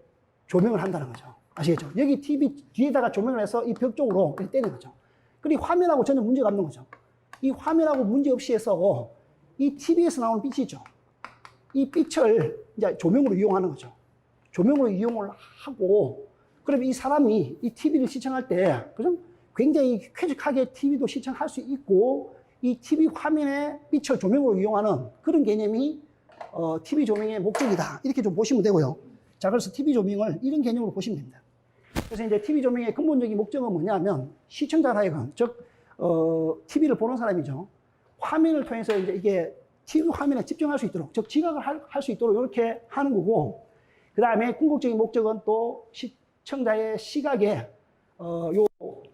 조명을 한다는 거죠. 아시겠죠? 여기 TV 뒤에다가 조명을 해서 이 벽 쪽으로 떼는 거죠. 그리고 화면하고 전혀 문제가 없는 거죠. 이 화면하고 문제 없이 해서 이 TV에서 나오는 빛이 있죠. 이 빛을 이제 조명으로 이용하는 거죠. 조명으로 이용을 하고, 그럼 이 사람이 이 TV를 시청할 때, 그죠? 굉장히 쾌적하게 TV도 시청할 수 있고, 이 TV 화면에 빛을 조명으로 이용하는 그런 개념이 TV 조명의 목적이다. 이렇게 좀 보시면 되고요. 자, 그래서 TV 조명을 이런 개념으로 보시면 됩니다. 그래서 이제 TV 조명의 근본적인 목적은 뭐냐면, 시청자 하여금, 즉, TV를 보는 사람이죠. 화면을 통해서 이제 이게 TV 화면에 집중할 수 있도록, 즉, 지각을 할 수 있도록 이렇게 하는 거고, 그 다음에 궁극적인 목적은 또 시청자의 시각에,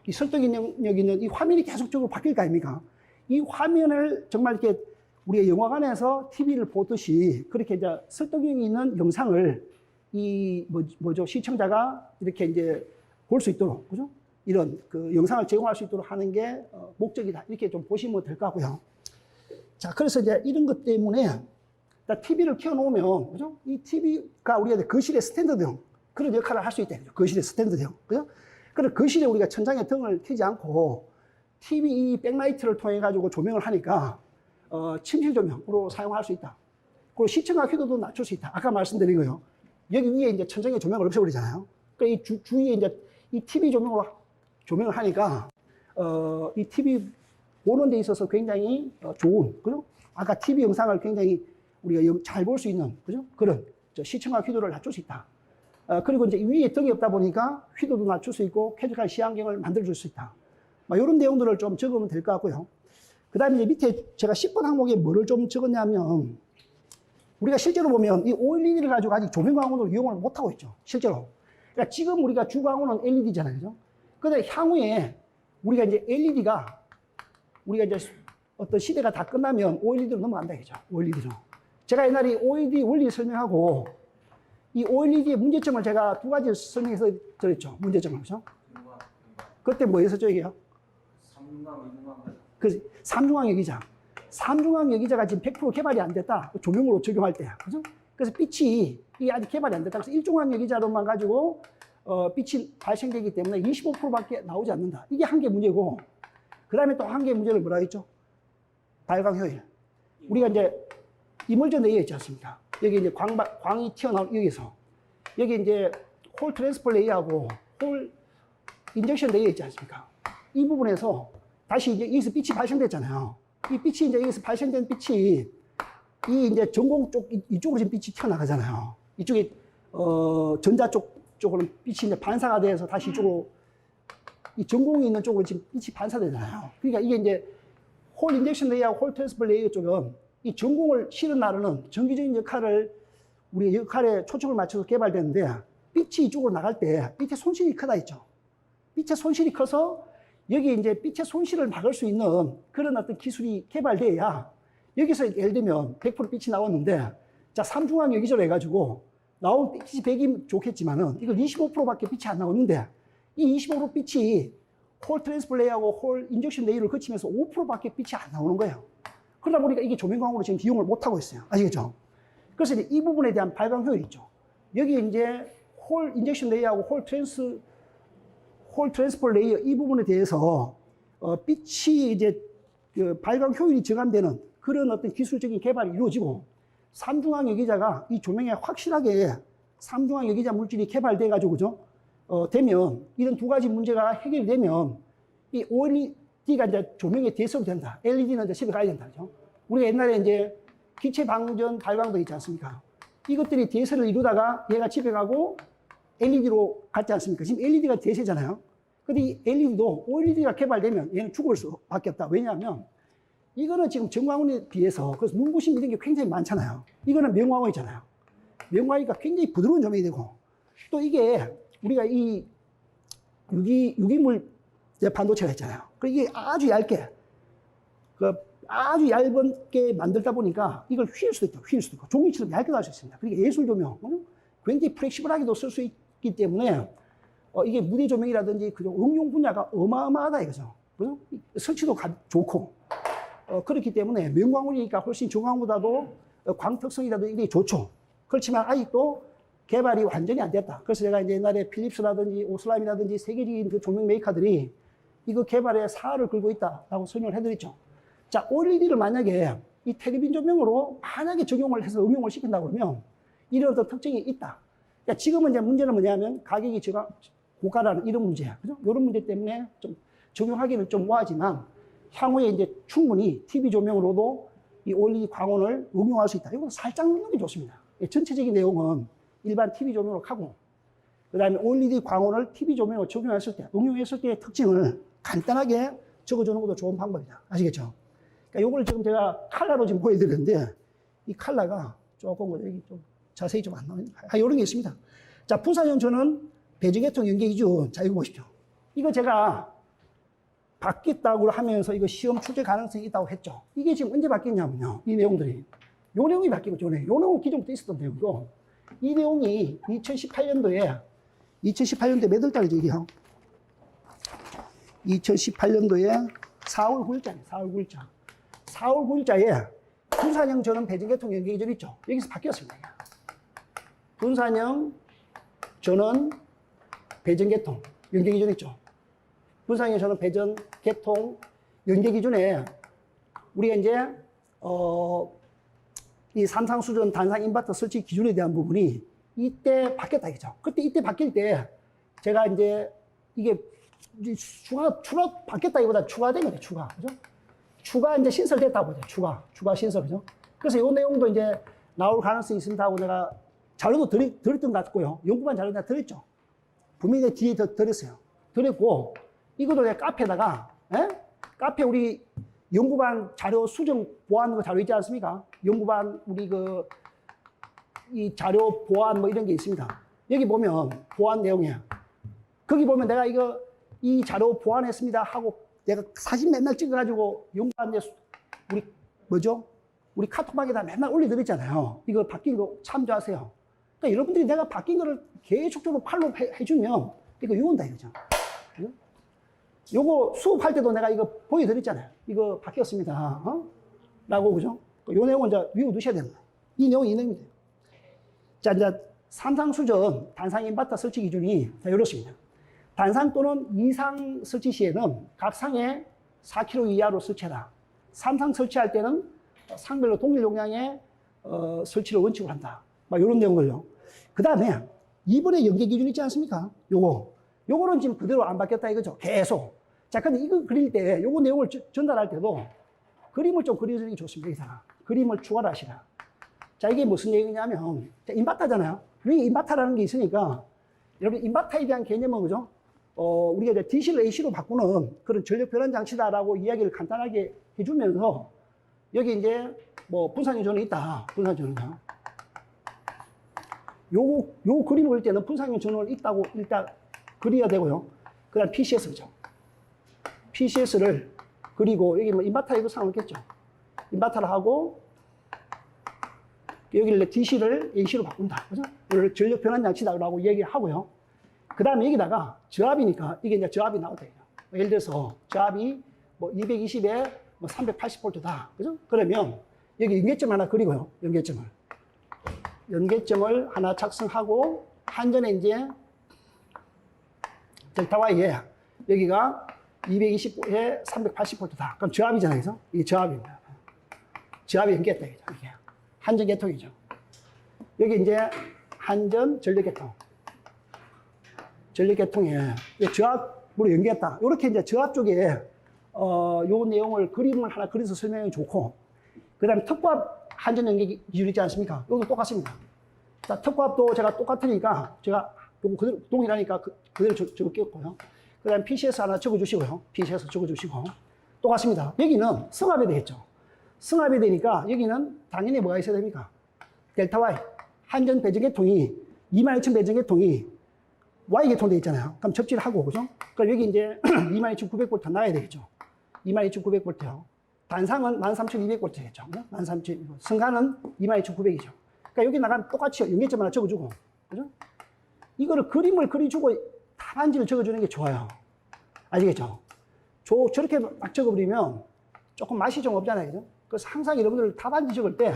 이 설득력 있는 이 화면이 계속적으로 바뀔 거 아닙니까? 이 화면을 정말 이렇게 우리가 영화관에서 TV를 보듯이 그렇게 이제 설득력 있는 영상을 시청자가 이렇게 이제 볼 수 있도록, 그죠? 이런 그 영상을 제공할 수 있도록 하는 게 목적이다. 이렇게 좀 보시면 될 것 같고요. 자, 그래서 이제 이런 것 때문에 TV를 켜놓으면, 그죠? 이 TV가 우리가 거실의 스탠드등 그런 역할을 할 수 있다. 거실의 스탠드등, 그죠? 그래서 거실에 우리가 천장에 등을 켜지 않고 TV 이 백라이트를 통해 가지고 조명을 하니까 침실 조명으로 사용할 수 있다. 그리고 시청각輝도도 낮출 수 있다. 아까 말씀드린 거요. 여기 위에 이제 천장에 조명을 없애버리잖아요. 그러니까 이 주위에 이제 이 TV 조명으로 조명을 하니까 이 TV 보는 데 있어서 굉장히 좋은, 그죠? 아까 TV 영상을 굉장히 우리가 잘 볼 수 있는, 그죠? 그런 시청각輝도를 낮출 수 있다. 그리고 이제 위에 등이 없다 보니까輝도도 낮출 수 있고 쾌적한 시야환경을 만들어줄 수 있다. 이런 내용들을 좀 적으면 될 것 같고요. 그 다음에 이제 밑에 제가 10번 항목에 뭐를 좀 적었냐면, 우리가 실제로 보면 이 OLED를 가지고 아직 조명광원으로 이용을 못하고 있죠. 실제로. 그러니까 지금 우리가 주광원은 LED잖아요. 그죠? 근데 향후에 우리가 이제 LED가 우리가 이제 어떤 시대가 다 끝나면 OLED로 넘어간다. 그죠? OLED로. 제가 옛날에 OLED 원리 설명하고 이 OLED의 문제점을 제가 두 가지 설명해서 드렸죠. 문제점을. 그죠? 그때 뭐 했었죠, 이게요? 삼중항 여기자. 삼중항 여기자가 지금 100% 개발이 안 됐다. 조명으로 적용할 때. 그죠? 그래서 빛이 아직 개발이 안 됐다. 그래서 일중항 여기자로만 가지고 빛이 발생되기 때문에 25%밖에 나오지 않는다. 이게 한 개 문제고, 그 다음에 또 한 개 문제를 뭐라 했죠? 발광 효율. 우리가 이제 이멀전 레이어 있지 않습니까? 여기 이제 광이 튀어나온 여기서. 여기 이제 홀 트랜스퍼 레이어하고 홀 인젝션 레이어 있지 않습니까? 이 부분에서 다시 이제 여기서 빛이 발생됐잖아요. 이 빛이 이제 여기서 발생된 빛이 이 이제 전공 쪽 이쪽으로 지금 빛이 튀어나가잖아요. 이쪽에 전자 쪽으로 빛이 이제 반사가 돼서 다시 이쪽으로 이 전공이 있는 쪽으로 지금 빛이 반사되잖아요. 그러니까 이게 이제 홀 인젝션 레이어하고 홀 트랜스퍼 레이어 쪽은 이 전공을 실은 나르는 정기적인 역할을 우리 역할에 초점을 맞춰서 개발되는데, 빛이 이쪽으로 나갈 때 빛의 손실이 크다 했죠. 빛의 손실이 커서 여기 이제 빛의 손실을 막을 수 있는 그런 어떤 기술이 개발돼야, 여기서 예를 들면 100% 빛이 나왔는데, 자, 삼중항 여기저로 해가지고 나온 빛이 100이면 좋겠지만은 이걸 25%밖에 빛이 안 나오는데, 이 25% 빛이 홀 트랜스퍼 레이어하고 홀 인젝션 레이어를 거치면서 5%밖에 빛이 안 나오는 거예요. 그러다 보니까 이게 조명광으로 지금 이용을 못하고 있어요. 아시겠죠? 그래서 이제 이 부분에 대한 발광 효율이 있죠. 여기 이제 홀 인젝션 레이어하고 홀 트랜스퍼 레이어 이 부분에 대해서 빛이 이제 그 발광 효율이 증감되는 그런 어떤 기술적인 개발이 이루어지고, 삼중항 여기자가 이 조명에 확실하게 삼중항 여기자 물질이 개발돼 가지고, 그죠? 되면 이런 두 가지 문제가 해결되면 이 OLED가 이제 조명에 대서도 된다. LED는 이제 집에 가야 된다. 그죠? 우리가 옛날에 이제 기체 방전 발광도 있지 않습니까? 이것들이 대세를 이루다가 얘가 집에 가고 LED로 갔지 않습니까? 지금 LED가 대세잖아요. 근데 이 LED도 OLED가 개발되면 얘는 죽을 수밖에 없다. 왜냐하면 이거는 지금 전광원에 비해서, 그래서 눈부심 이런 게 굉장히 많잖아요. 이거는 명광원이잖아요. 명광이니까 굉장히 부드러운 조명이 되고, 또 이게 우리가 이 유기물 반도체가 있잖아요. 이게 아주 얇게, 아주 얇게 만들다 보니까 이걸 휠 수도 있고, 종이처럼 얇게 할 수 있습니다. 그러니까 예술 조명, 굉장히 플렉시블하게도 쓸 수 있기 때문에 이게 무대 조명이라든지 그 응용 분야가 어마어마하다 이거죠. 그죠? 설치도 좋고. 그렇기 때문에 명광원이니까 훨씬 중앙보다도 광특성이라든지 이게 좋죠. 그렇지만 아직도 개발이 완전히 안 됐다. 그래서 제가 이제 옛날에 필립스라든지 오슬람이라든지 세계적인 그 조명 메이커들이 이거 개발에 사활을 걸고 있다라고 설명을 해드렸죠. 자, OLED를 만약에 이 텔레비전 조명으로 만약에 적용을 해서 응용을 시킨다 그러면 이런 어떤 특징이 있다. 그러니까 지금은 이제 문제는 뭐냐면 가격이 고가라는 이런 문제야. 그죠? 이런 문제 때문에 좀 적용하기는 좀 뭐하지만 향후에 이제 충분히 TV 조명으로도 이 OLED 광원을 응용할 수 있다. 이건 살짝 넣는 게 좋습니다. 전체적인 내용은 일반 TV 조명으로 하고, 그 다음에 OLED 광원을 TV 조명으로 적용했을 때, 응용했을 때의 특징을 간단하게 적어주는 것도 좋은 방법이다. 아시겠죠? 그러니까 이걸 지금 제가 컬러로 지금 보여드렸는데, 이 컬러가 조금 여기 좀 자세히 좀 안 나오네. 이런 게 있습니다. 자, 분산형 저는 배정계통 연계 기준. 자, 이거 보십시오. 이거 제가 바뀌었다고 하면서 이거 시험 출제 가능성이 있다고 했죠. 이게 지금 언제 바뀌었냐면요. 이 내용들이. 요 내용이 바뀌고, 요 내용은 기존부터 있었던 내용이고, 이 내용이 2018년도에 몇 월달이죠, 이게요? 2018년도에 4월 9일자입니다. 4월 9일자. 4월 9일자에 분산형 전원 배정계통 연계 기준 있죠? 여기서 바뀌었습니다. 분산형 전원 배정계통 연계 기준 있죠? 분산형 전원 배정계통 연계 기준에 우리가 이제 이 삼상수전 단상 인버터 설치 기준에 대한 부분이 이때 바뀌었다 이거죠. 이때 바뀔 때 제가 이제 이게 추가 바뀌었다기보다 추가된 거죠. 그죠? 추가 이제 신설됐다고 보죠. 추가 신설 그죠? 그래서 이 내용도 이제 나올 가능성이 있습니다 하고 내가 자료도 드렸던 것 같고요. 연구반 자료 내가 드렸죠. 분명히 뒤에 드렸어요. 드렸고 이것도 내가 카페에다가 카페 우리 연구반 자료 수정 보완 거 자료 있지 않습니까? 연구반 우리 이 자료 보완 뭐 이런 게 있습니다. 여기 보면 보완 내용이야. 거기 보면 내가 이 자료 보완했습니다 하고 내가 사진 맨날 찍어가지고 연구반에 우리 카톡방에다 맨날 올려드렸잖아요. 이거 바뀐 거 참조하세요. 그러니까 여러분들이 내가 바뀐 거를 계속적으로 팔로우 해주면 이거 유온다 이거죠. 요거 수업할 때도 내가 이거 보여드렸잖아요. 이거 바뀌었습니다. 라고, 그죠? 요 내용은 이제 외워두셔야 됩니다. 이 내용입니다. 자, 이제 삼상수전 단상 인버터 설치 기준이 이렇습니다. 단상 또는 이상 설치 시에는 각 상에 4kg 이하로 설치해라. 삼상 설치할 때는 상별로 동일 용량의 설치를 원칙으로 한다. 막 이런 내용을요. 그 다음에 이번에 연계 기준 있지 않습니까? 요거는 지금 그대로 안 바뀌었다 이거죠. 계속. 자, 근데 이거 그릴 때, 요거 내용을 전달할 때도 그림을 좀 그려주는 게 좋습니다. 여기다가. 그림을 추가를 하시라. 자, 이게 무슨 얘기냐면, 인버터잖아요. 위에 인버터라는 게 있으니까, 여러분, 인버터에 대한 개념은, 그죠? 우리가 이제 DC를 AC로 바꾸는 그런 전력 변환 장치다라고 이야기를 간단하게 해주면서, 여기 이제 분산형 전원이 있다. 분산형 전원이요. 요 그림을 그릴 때는 분산형 전원이 있다고 일단 그려야 되고요. 그 다음 PCS, 그죠? PCS를 그리고 여기 인버터 이거 상관없겠죠. 인버터를 하고 여기를 DC를 AC로 바꾼다. 그죠? 이걸 전력 변환 장치다라고 얘기를 하고요. 그 다음에 여기다가 저압이니까 이게 이제 저압이 나오다. 예를 들어서 저압이 220에 380V다. 그죠? 그러면 여기 연계점 하나 그리고요. 연계점을 하나 작성하고 한전에 이제 델타 Y에 여기가 220에 380V다. 그럼 저압이잖아요. 그래서 이게 저압입니다. 저압이 연계했다. 이게 한전 계통이죠. 여기 이제 한전 전력계통. 전력계통에 저압으로 연계했다. 이렇게 이제 저압 쪽에 요 내용을 그림을 하나 그려서 설명이 좋고, 그 다음에 특고압 한전 연계 기준 있지 않습니까? 이것도 똑같습니다. 자, 특고압도 제가 똑같으니까 제가 요거 그대로 동일하니까 그대로 적을게요. 그 다음에 PCS 하나 적어주시고요. PCS 적어주시고. 똑같습니다. 여기는 승합이 되겠죠. 승합이 되니까 여기는 당연히 뭐가 있어야 됩니까? 델타 Y. 한전 배정계통이 22,000 배정계통이 Y계통 되어 있잖아요. 그럼 접지를 하고, 그죠? 그럼 여기 이제 22,900V 나와야 되겠죠. 22,900V요. 단상은 13,200V겠죠. 13,200V. 승가는 22,900이죠. 그러니까 여기 나가면 똑같이 연계점 하나 적어주고, 그죠? 이거를 그림을 그려주고 답안지를 적어주는 게 좋아요. 아시겠죠? 저렇게 막 적어버리면 조금 맛이 좀 없잖아요. 그죠? 그래서 항상 여러분들 답안지 적을 때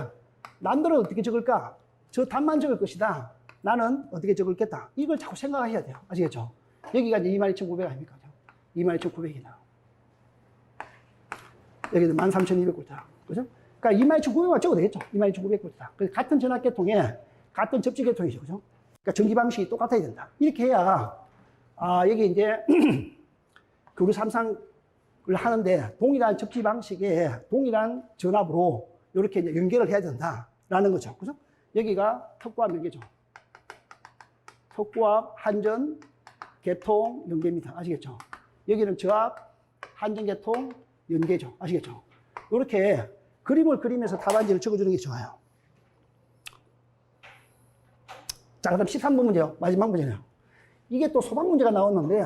남들은 어떻게 적을까? 저 답만 적을 것이다. 나는 어떻게 적을겠다. 이걸 자꾸 생각하셔야 돼요. 아시겠죠? 여기가 이제 22,900 아닙니까? 22,900이다. 여기는 13,200골드다. 그죠? 그러니까 22,900만 적어도 되겠죠? 22,900골드다. 그래서 같은 전압계통에 같은 접지계통이죠. 그죠? 그러니까 전기 방식이 똑같아야 된다. 이렇게 해야, 여기 이제 교류 삼상을 하는데 동일한 접지 방식에 동일한 전압으로 이렇게 이제 연결을 해야 된다라는 거죠. 그죠? 여기가 턱구압 연계죠. 턱구압, 한전, 계통, 연계입니다. 아시겠죠? 여기는 저압, 한전, 계통, 연계죠. 아시겠죠? 이렇게 그림을 그리면서 답안지를 적어주는 게 좋아요. 자, 그다음 13번 문제요. 마지막 문제네요. 이게 또 소방 문제가 나왔는데,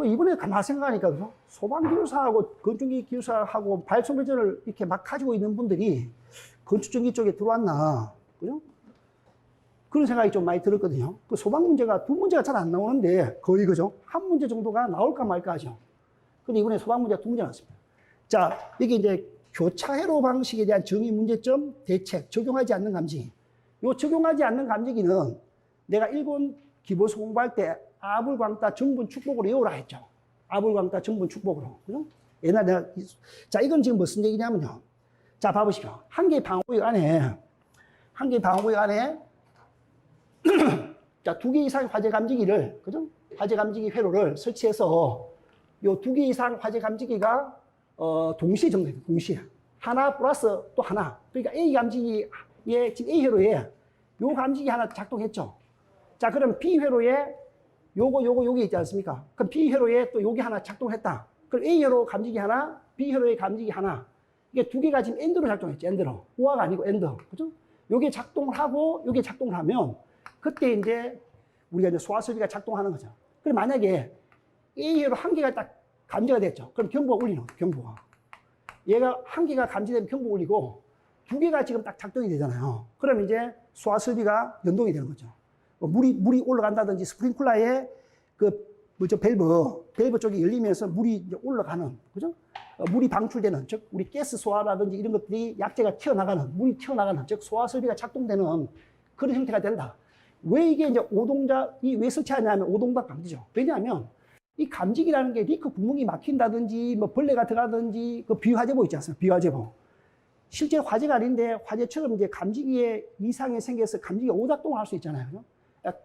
이번에 가만 생각하니까, 그죠? 소방기술사하고 건축기술사하고 발송배전을 이렇게 막 가지고 있는 분들이 건축전기 쪽에 들어왔나, 그죠? 그런 생각이 좀 많이 들었거든요. 그 소방 문제가 두 문제가 잘 안 나오는데, 거의 그죠? 한 문제 정도가 나올까 말까 하죠. 근데 이번에 소방 문제가 두 문제 나왔습니다. 자, 이게 이제 교차회로 방식에 대한 정의 문제점, 대책, 적용하지 않는 감지기. 요 적용하지 않는 감지기는 내가 일본 기본서 공부할 때 아불, 광따, 정분, 축복으로 외우라 했죠. 아불, 광따, 정분, 축복으로. 그죠? 옛날에 내가, 자, 이건 지금 무슨 얘기냐면요. 자, 봐보십시오. 한 개의 방어구역 안에, 자, 두 개 이상 화재 감지기를, 그죠? 화재 감지기 회로를 설치해서 요 두 개 이상 화재 감지기가, 동시에 정도입니다. 동시에. 하나 플러스 또 하나. 그러니까 A 감지기에, 지금 A 회로에 요 감지기 하나 작동했죠. 자, 그럼 B 회로에 요게 있지 않습니까? 그럼 B 회로에 또 요게 하나 작동했다. 그럼 A 회로 감지기 하나, B 회로에 감지기 하나. 이게 두 개가 지금 엔드로 작동했죠. 엔드로. 우아가 아니고 엔드. 그죠? 요게 작동을 하고 요게 작동을 하면 그때 이제 우리가 이제 소화설비가 작동하는 거죠. 그럼 만약에 A 회로 한 개가 딱 감지가 됐죠. 그럼 경보가 울리는 거죠. 경보가. 얘가 한 개가 감지되면 경보 울리고 두 개가 지금 딱 작동이 되잖아요. 그럼 이제 소화설비가 연동이 되는 거죠. 물이 올라간다든지 스프링클러에 밸브 쪽이 열리면서 물이 이제 올라가는, 그죠? 물이 방출되는, 즉, 우리 가스 소화라든지 이런 것들이 약재가 튀어나가는, 물이 튀어나가는, 즉, 소화설비가 작동되는 그런 형태가 된다. 왜 이게 이제 왜 설치하냐면 오동작 감지죠. 왜냐하면 이 감지기라는 게 리크 구멍이 막힌다든지, 뭐 벌레가 들어가든지, 그 비화재보 있지 않습니까? 비화재보. 실제 화재가 아닌데 화재처럼 이제 감지기에 이상이 생겨서 감지기가 오작동을 할 수 있잖아요. 그죠?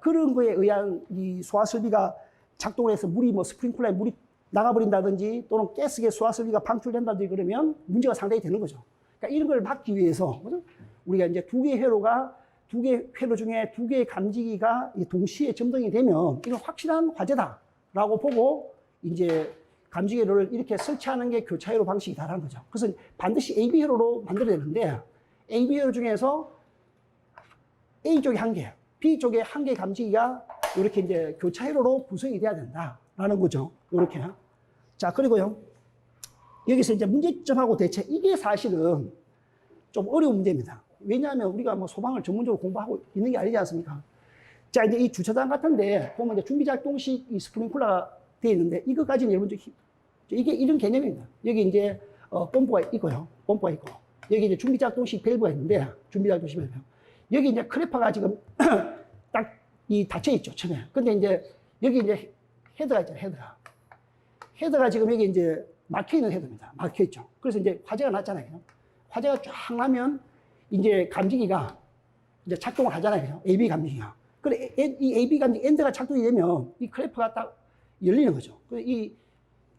그런 거에 의한 이 소화설비가 작동을 해서 물이 뭐 스프링클러에 물이 나가버린다든지 또는 가스계 소화설비가 방출된다든지 그러면 문제가 상당히 되는 거죠. 그러니까 이런 걸 막기 위해서, 그죠? 우리가 이제 두 개 회로 중에 두 개의 감지기가 동시에 점등이 되면 이건 확실한 화재다라고 보고 이제 감지기를 이렇게 설치하는 게 교차회로 방식이다라는 거죠. 그래서 반드시 AB 회로로 만들어야 되는데 AB 회로 중에서 A 쪽에 한 개, B 쪽에 한 개 감지기가 이렇게 이제 교차회로로 구성이 돼야 된다라는 거죠. 이렇게. 자, 그리고요. 여기서 이제 문제점하고 대책. 이게 사실은 좀 어려운 문제입니다. 왜냐하면 우리가 뭐 소방을 전문적으로 공부하고 있는 게 아니지 않습니까? 자, 이제 이 주차장 같은데 보면 이제 준비작동식 이 스프링클러가 되어 있는데 이거까지는 여러분들 이게 이런 개념입니다. 여기 이제 펌프가 있고요. 펌프가 있고 여기 이제 준비작동식 밸브가 있는데 준비작동식 밸브. 여기 이제 크래퍼가 지금 딱 이 닫혀 있죠, 처음에. 근데 이제 여기 이제 헤드가 있잖아요, 헤드가 지금 여기 이제 막혀 있는 헤드입니다. 막혀 있죠. 그래서 이제 화재가 났잖아요. 화재가 쫙 나면 이제 감지기가 이제 작동을 하잖아요, 그죠? AB 감지기가. 그래, 이 AB 감지기 엔드가 작동이 되면 이 크래퍼가 딱 열리는 거죠. 그래서 이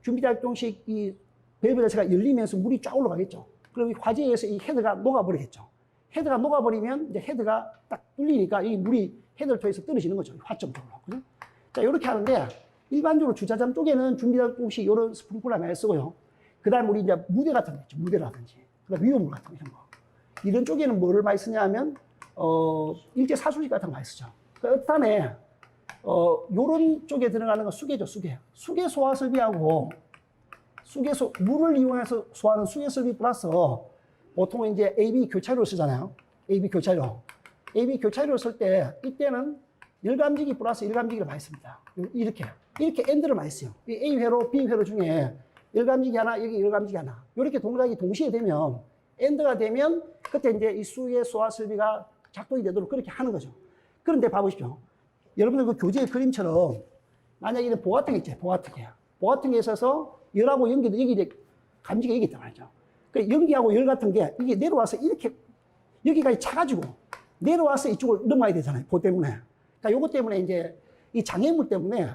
준비작동식 이 밸브 자체가 열리면서 물이 쫙 올라가겠죠. 그럼 이 화재에 의해서 이 헤드가 녹아버리겠죠. 헤드가 녹아버리면 이제 헤드가 딱 뚫리니까 이 물이 헤드를 통해서 떨어지는 거죠. 화점 쪽으로. 그죠? 자, 이렇게 하는데 일반적으로 주차장 쪽에는 준비작동식 이런 스프링클러 많이 쓰고요. 그 다음에 우리 이제 무대 같은 거 있죠. 무대라든지. 그 다음에 위험물 같은 거 이런 거. 이런 쪽에는 뭐를 많이 쓰냐 하면, 일제 사수식 같은 거 많이 쓰죠. 그러니까 어떠하네, 요런 쪽에 들어가는 건 수계죠, 수계. 수계 소화 설비하고, 물을 이용해서 소화하는 수계 설비 플러스, 보통은 이제 AB 교차로를 쓰잖아요. AB 교차로. AB 교차로를 쓸 때, 이때는 열감지기 플러스 열감지기를 많이 씁니다. 이렇게 AND를 많이 써요. A회로 B회로 중에 열감지기 하나, 여기 열감지기 하나. 이렇게 동작이 동시에 되면 AND가 되면 그때 이제 이 수의 소화 설비가 작동이 되도록 그렇게 하는 거죠. 그런데 봐보십시오. 여러분들 그 교재의 그림처럼 만약에 이런 보 같은 게 있죠. 보 같은 게. 보 같은 게 있어서 열하고 연기도 여기 이제 감지가 여기 있단 말이죠. 그 연기하고 열 같은 게 이게 내려와서 이렇게 여기까지 차가지고 내려와서 이쪽을 넘어야 되잖아요. 보 때문에. 그러니까 요것 때문에 이제 이 장애물 때문에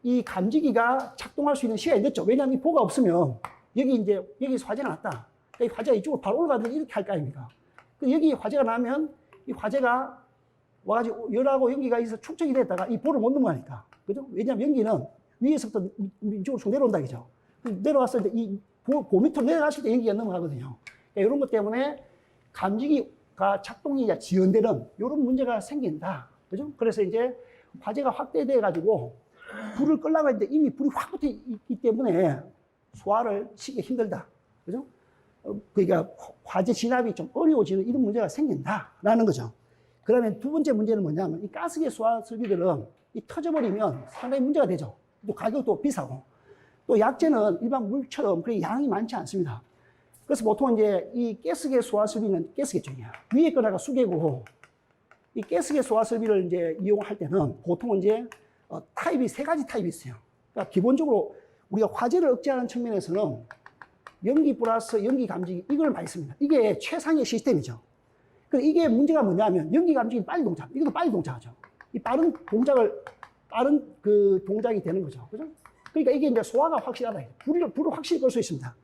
이 감지기가 작동할 수 있는 시간이 늦죠. 왜냐하면 이 보가 없으면 여기 이제 여기서 화재가 났다. 이 화재가 이쪽으로 바로 올라가면 이렇게 할 거 아닙니까? 여기 화재가 나면 이 화재가 와가지고 열하고 연기가 있어서 축적이 됐다가 이 보를 못 넘어가니까. 그죠? 왜냐하면 연기는 위에서부터 이쪽으로 쭉 내려온다, 그죠? 내려왔을 때 이 보 밑으로 내려갔을 때 연기가 넘어가거든요. 그러니까 이런 것 때문에 감지기가 작동이 지연되는 이런 문제가 생긴다. 그죠? 그래서 이제 화재가 확대돼가지고 불을 끌려고 했는데 이미 불이 확 붙어 있기 때문에 소화를 시키기 힘들다. 그죠? 그러니까 화재 진압이 좀 어려워지는 이런 문제가 생긴다라는 거죠. 그러면 두 번째 문제는 뭐냐면 이 가스계 소화 설비들은 이 터져버리면 상당히 문제가 되죠. 또 가격도 비싸고 또 약재는 일반 물처럼 그렇게 양이 많지 않습니다. 그래서 보통 이제 이 가스계 소화 설비는 가스계 쪽이야. 위에 거다가 수계고 이 가스계 소화 설비를 이제 이용할 때는 보통 이제 타입이 세 가지 타입이 있어요. 그러니까 기본적으로 우리가 화재를 억제하는 측면에서는 연기 플러스 연기 감지기 이걸 많이 씁니다. 이게 최상의 시스템이죠. 근데 이게 문제가 뭐냐면 연기 감지기 빨리 동작, 이것도 빨리 동작하죠. 이 빠른 그 동작이 되는 거죠. 그죠? 그러니까 이게 이제 소화가 확실하다. 불을 확실히 끌 수 있습니다.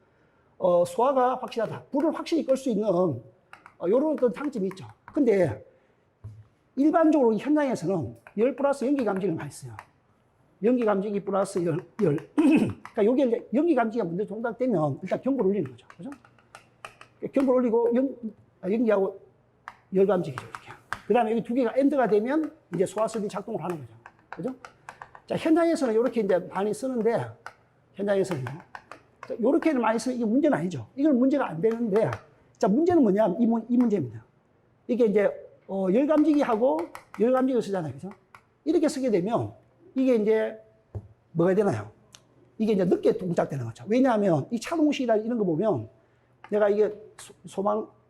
소화가 확실하다. 불을 확실히 끌 수 있는 이런 어떤 장점이 있죠. 근데 일반적으로 현장에서는 열 플러스 연기 감지기를 많이 써요. 연기 감지기 플러스 열. 그러니까 여기에 이제 연기 감지기가 먼저 동작되면 일단 경보를 올리는 거죠. 그죠? 경보를 올리고 연기하고 열 감지기죠. 이렇게. 그 다음에 여기 두 개가 엔드가 되면 이제 소화설비 작동을 하는 거죠. 그죠? 자, 현장에서는 이렇게 이제 많이 쓰는데, 현장에서는요. 이렇게는 많이 쓰면 이게 문제는 아니죠. 이건 문제가 안 되는데, 자, 문제는 뭐냐면 이 문제입니다. 이게 이제, 열감지기하고 열감지기를 쓰잖아요. 그죠? 이렇게 쓰게 되면 이게 이제 뭐가 되나요? 이게 이제 늦게 동작되는 거죠. 왜냐하면 이 차동식이나 이런 거 보면 내가 이게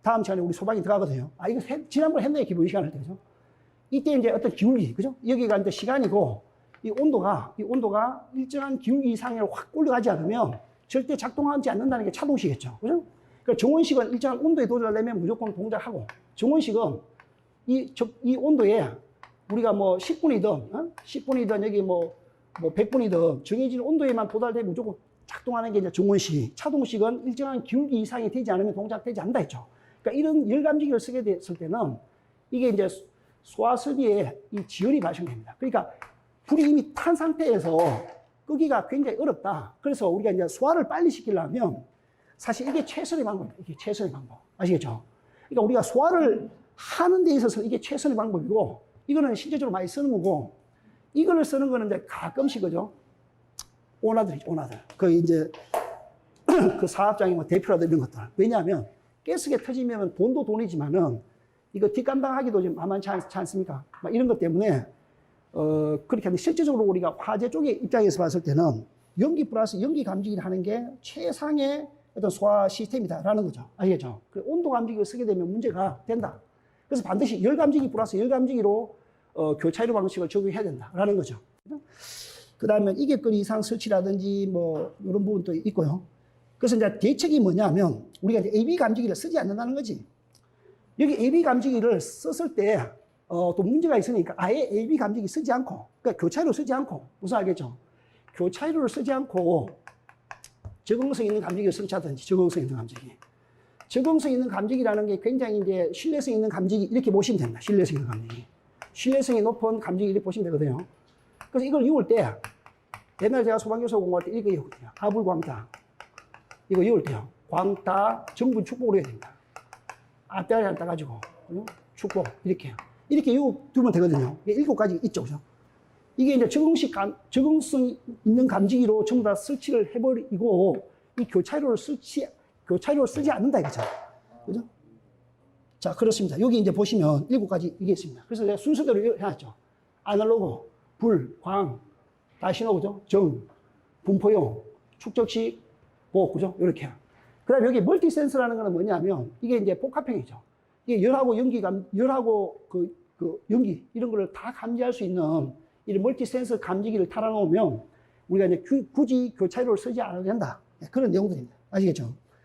다음 시간에 우리 소방이 들어가거든요. 아, 이거 지난번에 했네, 기본 시간을 때죠. 이때 이제 어떤 기울기, 그죠? 여기가 이제 시간이고, 이 온도가 일정한 기울기 이상으로 확 올라가지 않으면 절대 작동하지 않는다는 게 차동식이겠죠. 그죠? 그러니까 정원식은 일정한 온도에 도달하려면 무조건 동작하고, 정원식은 이 온도에 우리가 뭐 10분이든, 10분이든 여기 뭐 100분이든 정해진 온도에만 도달되면 무조건 작동하는 게 이제 정원식. 차동식은 일정한 기울기 이상이 되지 않으면 동작되지 않는다 했죠. 그러니까 이런 열감지기를 쓰게 됐을 때는 이게 이제 소화 설비에 이 지연이 발생됩니다. 그러니까 불이 이미 탄 상태에서 끄기가 굉장히 어렵다. 그래서 우리가 이제 소화를 빨리 시키려면 사실 이게 최선의 방법입니다. 이게 최선의 방법. 아시겠죠? 그러니까 우리가 소화를 하는 데 있어서 이게 최선의 방법이고, 이거는 실제적으로 많이 쓰는 거고, 이거를 쓰는 거는 이제 가끔씩, 그죠? 오나들이죠, 오나들. 그 이제, 그 사업장이 뭐 대표라든 이런 것들. 왜냐하면, 가스가 터지면 돈도 돈이지만은, 이거 뒷감당하기도 좀 만만치 않습니까? 막 이런 것 때문에, 그렇게 하는데, 실제적으로 우리가 화재 쪽의 입장에서 봤을 때는, 연기 플러스 연기 감지기를 하는 게 최상의 어떤 소화 시스템이다라는 거죠. 아시겠죠? 그 온도 감지기를 쓰게 되면 문제가 된다. 그래서 반드시 열 감지기 플러스 열 감지기로 교차이로 방식을 적용해야 된다라는 거죠. 그 다음에 이객거리 이상 설치라든지 뭐 이런 부분도 있고요. 그래서 이제 대책이 뭐냐면 우리가 이제 AB 감지기를 쓰지 않는다는 거지. 여기 AB 감지기를 썼을 때 또 문제가 있으니까 아예 AB 감지기 쓰지 않고, 그러니까 교차이로 쓰지 않고, 무슨 알겠죠? 교차이로를 쓰지 않고 적응성 있는 감지기를 설치하든지, 적응성 있는 감지기. 적응성 있는 감지기라는 게 굉장히 이제 신뢰성 있는 감지기 이렇게 보시면 됩니다. 신뢰성 있는 감지기. 신뢰성이 높은 감지기 이렇게 보시면 되거든요. 그래서 이걸 이을 때 옛날 제가 소방교사 공부할 때 이거 이었거든요. 하불광타. 이거 이을 때요. 광타 정분 축복으로 해야 됩니다. 앞다리 안 따가지고 축복 이렇게요. 이렇게 두면 되거든요. 이게 7가지 있죠. 그죠? 이게 이제 적응성 있는 감지기로 전부 다 설치를 해버리고 이 교차로를 쓰지 않는다 이거죠. 그죠? 자, 그렇습니다. 여기 이제 보시면 7가지 이게 있습니다. 그래서 내가 순서대로 해놨죠. 아날로그, 불, 광, 다 신호, 그죠? 정, 분포용, 축적식, 보호, 그죠? 이렇게. 그 다음에 여기 멀티 센서라는 거는 뭐냐면, 이게 이제 복합형이죠. 이게 열하고 열하고 연기, 이런 거를 다 감지할 수 있는 이 멀티 센서 감지기를 달아놓으면 우리가 이제 굳이 교차로를 쓰지 않아도 된다. 그런 내용들입니다. 아시겠죠?